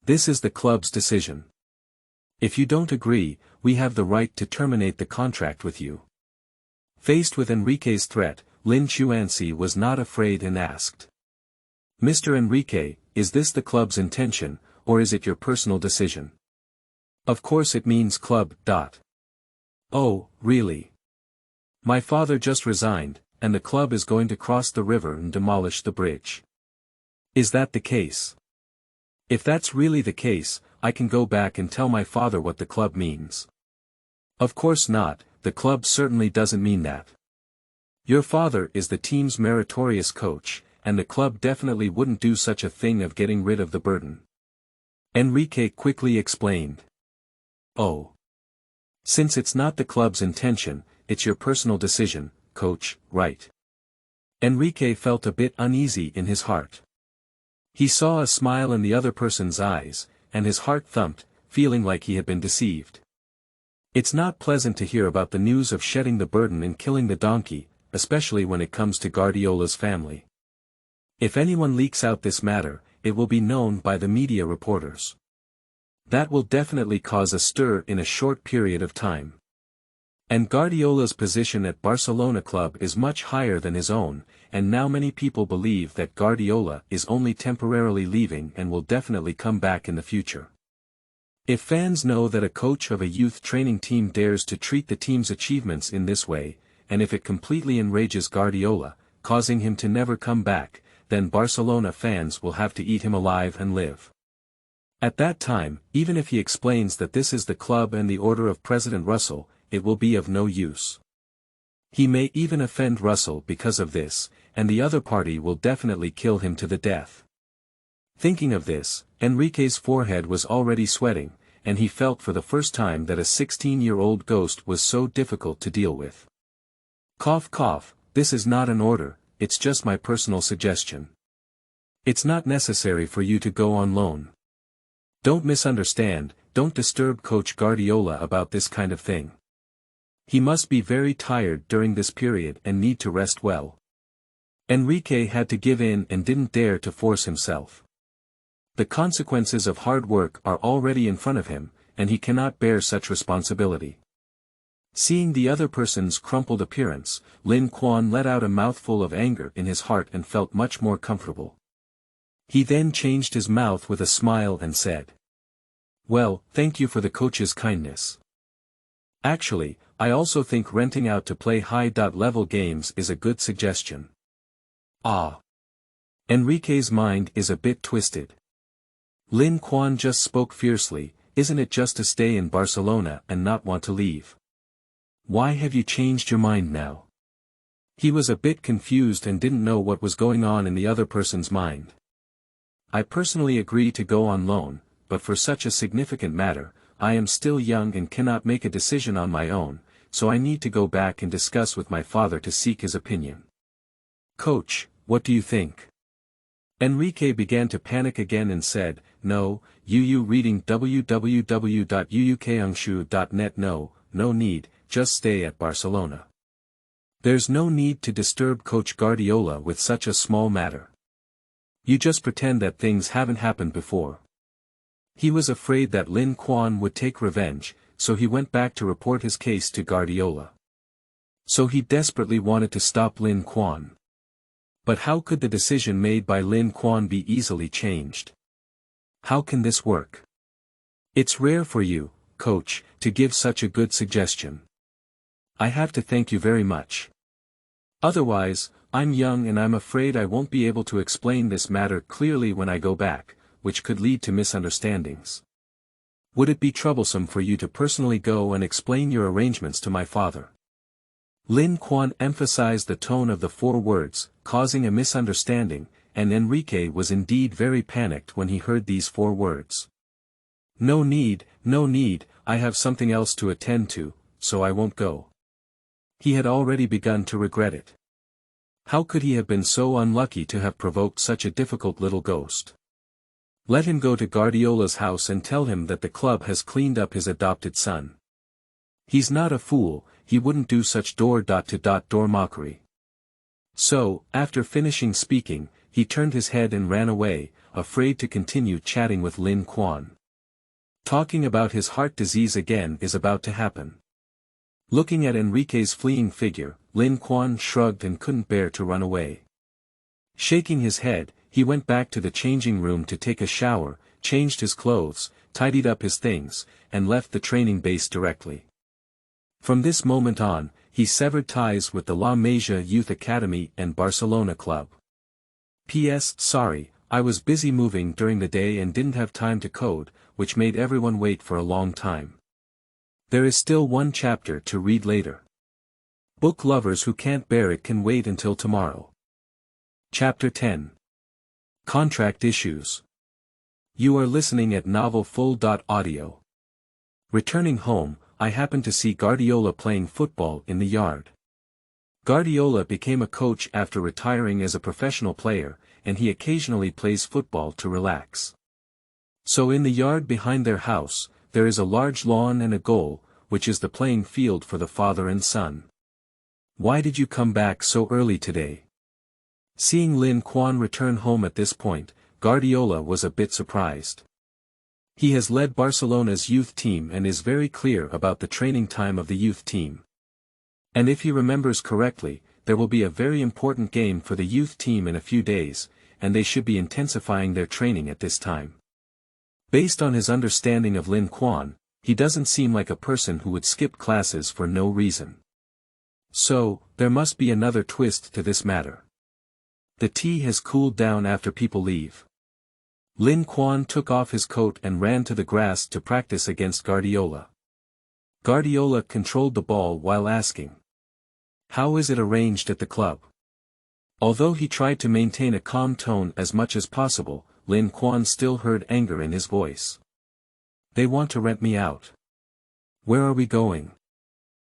This is the club's decision. If you don't agree, we have the right to terminate the contract with you. Faced with Enrique's threat, Lin Quan was not afraid and asked. Mr. Enrique, is this the club's intention, or is it your personal decision? Of course it means club. Oh, really? My father just resigned, and the club is going to cross the river and demolish the bridge. Is that the case? If that's really the case, I can go back and tell my father what the club means. Of course not, the club certainly doesn't mean that. Your father is the team's meritorious coach, and the club definitely wouldn't do such a thing of getting rid of the burden. Enrique quickly explained. Oh. Since it's not the club's intention, it's your personal decision, coach, right? Enrique felt a bit uneasy in his heart. He saw a smile in the other person's eyes, and his heart thumped, feeling like he had been deceived. It's not pleasant to hear about the news of shedding the burden and killing the donkey, especially when it comes to Guardiola's family. If anyone leaks out this matter, it will be known by the media reporters. That will definitely cause a stir in a short period of time. And Guardiola's position at Barcelona club is much higher than his own, and now many people believe that Guardiola is only temporarily leaving and will definitely come back in the future. If fans know that a coach of a youth training team dares to treat the team's achievements in this way, and if it completely enrages Guardiola, causing him to never come back, then Barcelona fans will have to eat him alive and live. At that time, even if he explains that this is the club and the order of President Russell, it will be of no use. He may even offend Russell because of this, and the other party will definitely kill him to the death. Thinking of this, Enrique's forehead was already sweating, and he felt for the first time that a 16-year-old ghost was so difficult to deal with. Cough cough, this is not an order, it's just my personal suggestion. It's not necessary for you to go on loan. Don't misunderstand, don't disturb Coach Guardiola about this kind of thing. He must be very tired during this period and need to rest well. Enrique had to give in and didn't dare to force himself. The consequences of hard work are already in front of him, and he cannot bear such responsibility. Seeing the other person's crumpled appearance, Lin Quan let out a mouthful of anger in his heart and felt much more comfortable. He then changed his mouth with a smile and said, "Well, thank you for the coach's kindness. Actually, I also think renting out to play high-level games is a good suggestion." Ah. Enrique's mind is a bit twisted. Lin Quan just spoke fiercely, isn't it just to stay in Barcelona and not want to leave? Why have you changed your mind now? He was a bit confused and didn't know what was going on in the other person's mind. I personally agree to go on loan, but for such a significant matter, I am still young and cannot make a decision on my own, so I need to go back and discuss with my father to seek his opinion. Coach, what do you think? Enrique began to panic again and said, "No, you reading www.uukangshu.net no need, just stay at Barcelona. There's no need to disturb Coach Guardiola with such a small matter. You just pretend that things haven't happened before." He was afraid that Lin Quan would take revenge, so he went back to report his case to Guardiola. So he desperately wanted to stop Lin Quan. But how could the decision made by Lin Quan be easily changed? How can this work? It's rare for you, coach, to give such a good suggestion. I have to thank you very much. Otherwise, I'm young and I'm afraid I won't be able to explain this matter clearly when I go back, which could lead to misunderstandings. Would it be troublesome for you to personally go and explain your arrangements to my father? Lin Quan emphasized the tone of the 4 words, causing a misunderstanding, and Enrique was indeed very panicked when he heard these 4 words. No need, I have something else to attend to, so I won't go. He had already begun to regret it. How could he have been so unlucky to have provoked such a difficult little ghost? Let him go to Guardiola's house and tell him that the club has cleaned up his adopted son. He's not a fool, he wouldn't do such door mockery. So, after finishing speaking, he turned his head and ran away, afraid to continue chatting with Lin Quan. Talking about his heart disease again is about to happen. Looking at Enrique's fleeing figure, Lin Quan shrugged and couldn't bear to run away. Shaking his head, he went back to the changing room to take a shower, changed his clothes, tidied up his things, and left the training base directly. From this moment on, he severed ties with the La Masia Youth Academy and Barcelona club. P.S. Sorry, I was busy moving during the day and didn't have time to code, which made everyone wait for a long time. There is still one chapter to read later. Book lovers who can't bear it can wait until tomorrow. Chapter 10. Contract Issues. You are listening at novelfull.audio. Returning home, I happened to see Guardiola playing football in the yard. Guardiola became a coach after retiring as a professional player, and he occasionally plays football to relax. So in the yard behind their house, there is a large lawn and a goal, which is the playing field for the father and son. Why did you come back so early today? Seeing Lin Quan return home at this point, Guardiola was a bit surprised. He has led Barcelona's youth team and is very clear about the training time of the youth team. And if he remembers correctly, there will be a very important game for the youth team in a few days, and they should be intensifying their training at this time. Based on his understanding of Lin Quan, he doesn't seem like a person who would skip classes for no reason. So, there must be another twist to this matter. The tea has cooled down after people leave. Lin Quan took off his coat and ran to the grass to practice against Guardiola. Guardiola controlled the ball while asking, "How is it arranged at the club?" Although he tried to maintain a calm tone as much as possible, Lin Quan still heard anger in his voice. "They want to rent me out. Where are we going?"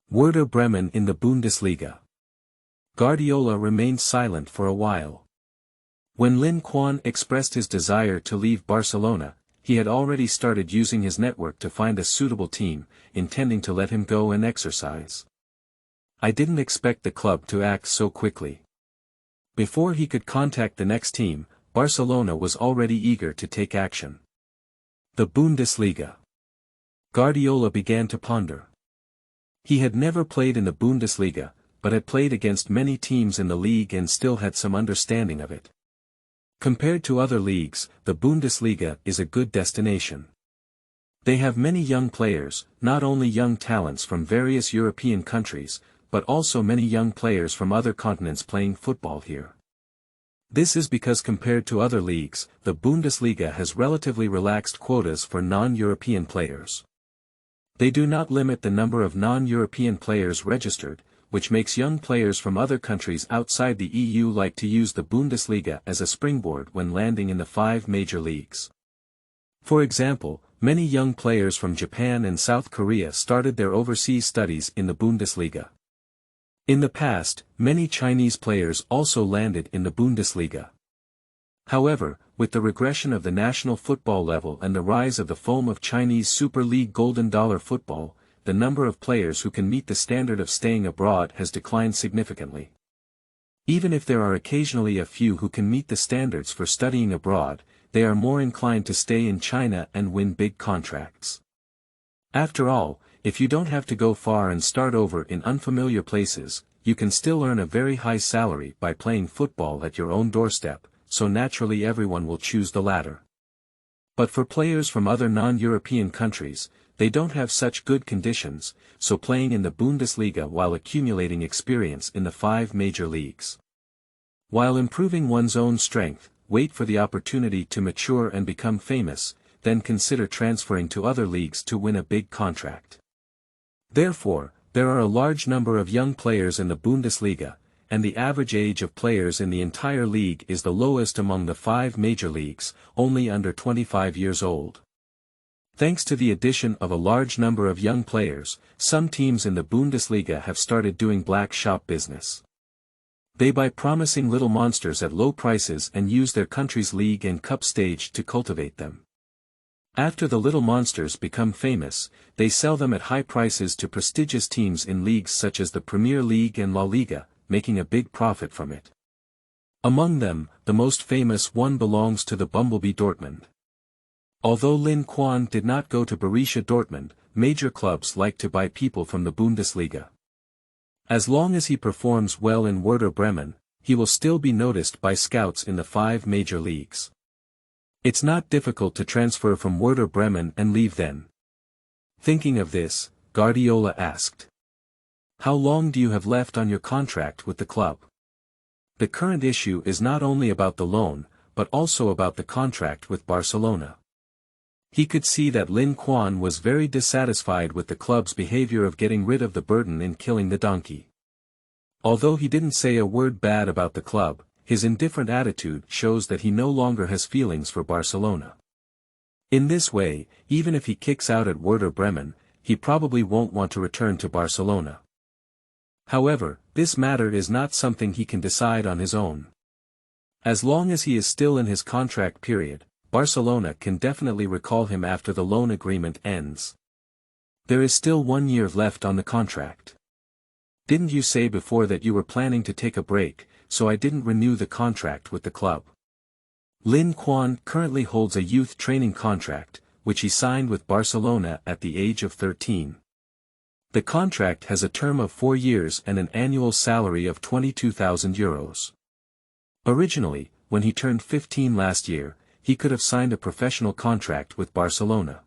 Werder Bremen in the Bundesliga. Guardiola remained silent for a while. When Lin Quan expressed his desire to leave Barcelona, he had already started using his network to find a suitable team, intending to let him go and exercise. I didn't expect the club to act so quickly. Before he could contact the next team, Barcelona was already eager to take action. The Bundesliga. Guardiola began to ponder. He had never played in the Bundesliga, but had played against many teams in the league and still had some understanding of it. Compared to other leagues, the Bundesliga is a good destination. They have many young players, not only young talents from various European countries, but also many young players from other continents playing football here. This is because compared to other leagues, the Bundesliga has relatively relaxed quotas for non-European players. They do not limit the number of non-European players registered, which makes young players from other countries outside the EU like to use the Bundesliga as a springboard when landing in the 5 major leagues. For example, many young players from Japan and South Korea started their overseas studies in the Bundesliga. In the past, many Chinese players also landed in the Bundesliga. However, with the regression of the national football level and the rise of the foam of Chinese Super League Golden Dollar football, the number of players who can meet the standard of staying abroad has declined significantly. Even if there are occasionally a few who can meet the standards for studying abroad, they are more inclined to stay in China and win big contracts. After all, if you don't have to go far and start over in unfamiliar places, you can still earn a very high salary by playing football at your own doorstep, so naturally everyone will choose the latter. But for players from other non-European countries, they don't have such good conditions, so playing in the Bundesliga while accumulating experience in the 5 major leagues. While improving one's own strength, wait for the opportunity to mature and become famous, then consider transferring to other leagues to win a big contract. Therefore, there are a large number of young players in the Bundesliga, and the average age of players in the entire league is the lowest among the 5 major leagues, only under 25 years old. Thanks to the addition of a large number of young players, some teams in the Bundesliga have started doing black shop business. They buy promising little monsters at low prices and use their country's league and cup stage to cultivate them. After the little monsters become famous, they sell them at high prices to prestigious teams in leagues such as the Premier League and La Liga, making a big profit from it. Among them, the most famous one belongs to the Bumblebee Dortmund. Although Lin Quan did not go to Borussia Dortmund, major clubs like to buy people from the Bundesliga. As long as he performs well in Werder Bremen, he will still be noticed by scouts in the 5 major leagues. It's not difficult to transfer from Werder Bremen and leave then. Thinking of this, Guardiola asked, "How long do you have left on your contract with the club?" The current issue is not only about the loan, but also about the contract with Barcelona. He could see that Lin Quan was very dissatisfied with the club's behavior of getting rid of the burden in killing the donkey. Although he didn't say a word bad about the club, his indifferent attitude shows that he no longer has feelings for Barcelona. In this way, even if he kicks out at Werder Bremen, he probably won't want to return to Barcelona. However, this matter is not something he can decide on his own. As long as he is still in his contract period, Barcelona can definitely recall him after the loan agreement ends. There is still 1 year left on the contract. Didn't you say before that you were planning to take a break, so I didn't renew the contract with the club? Lin Quan currently holds a youth training contract, which he signed with Barcelona at the age of 13. The contract has a term of 4 years and an annual salary of €22,000. Originally, when he turned 15 last year, he could have signed a professional contract with Barcelona.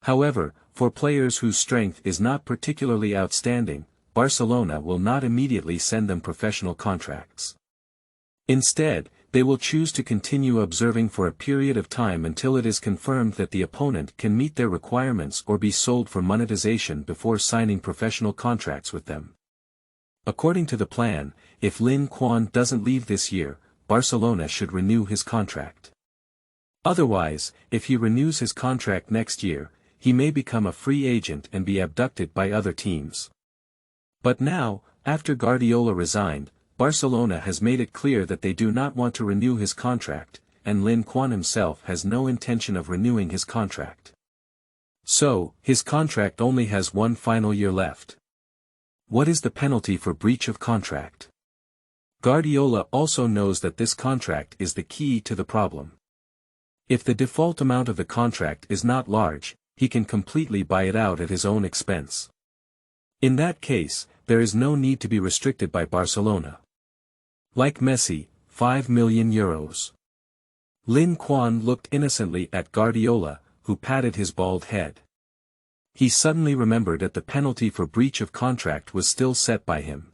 However, for players whose strength is not particularly outstanding, Barcelona will not immediately send them professional contracts. Instead, they will choose to continue observing for a period of time until it is confirmed that the opponent can meet their requirements or be sold for monetization before signing professional contracts with them. According to the plan, if Lin Quan doesn't leave this year, Barcelona should renew his contract. Otherwise, if he renews his contract next year, he may become a free agent and be abducted by other teams. But now, after Guardiola resigned, Barcelona has made it clear that they do not want to renew his contract, and Lin Quan himself has no intention of renewing his contract. So, his contract only has 1 final year left. What is the penalty for breach of contract? Guardiola also knows that this contract is the key to the problem. If the default amount of the contract is not large, he can completely buy it out at his own expense. In that case, there is no need to be restricted by Barcelona. Like Messi, €5 million. Lin Quan looked innocently at Guardiola, who patted his bald head. He suddenly remembered that the penalty for breach of contract was still set by him.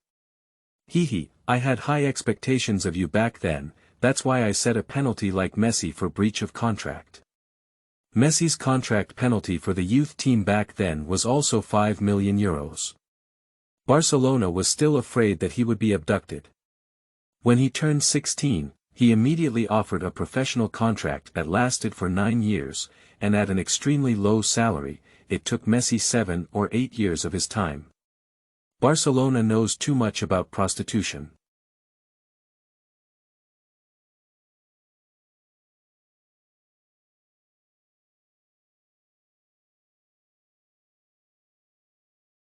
I had high expectations of you back then, that's why I set a penalty like Messi for breach of contract. Messi's contract penalty for the youth team back then was also €5 million. Barcelona was still afraid that he would be abducted. When he turned 16, he immediately offered a professional contract that lasted for 9 years, and at an extremely low salary. It took Messi 7 or 8 years of his time. Barcelona knows too much about prostitution.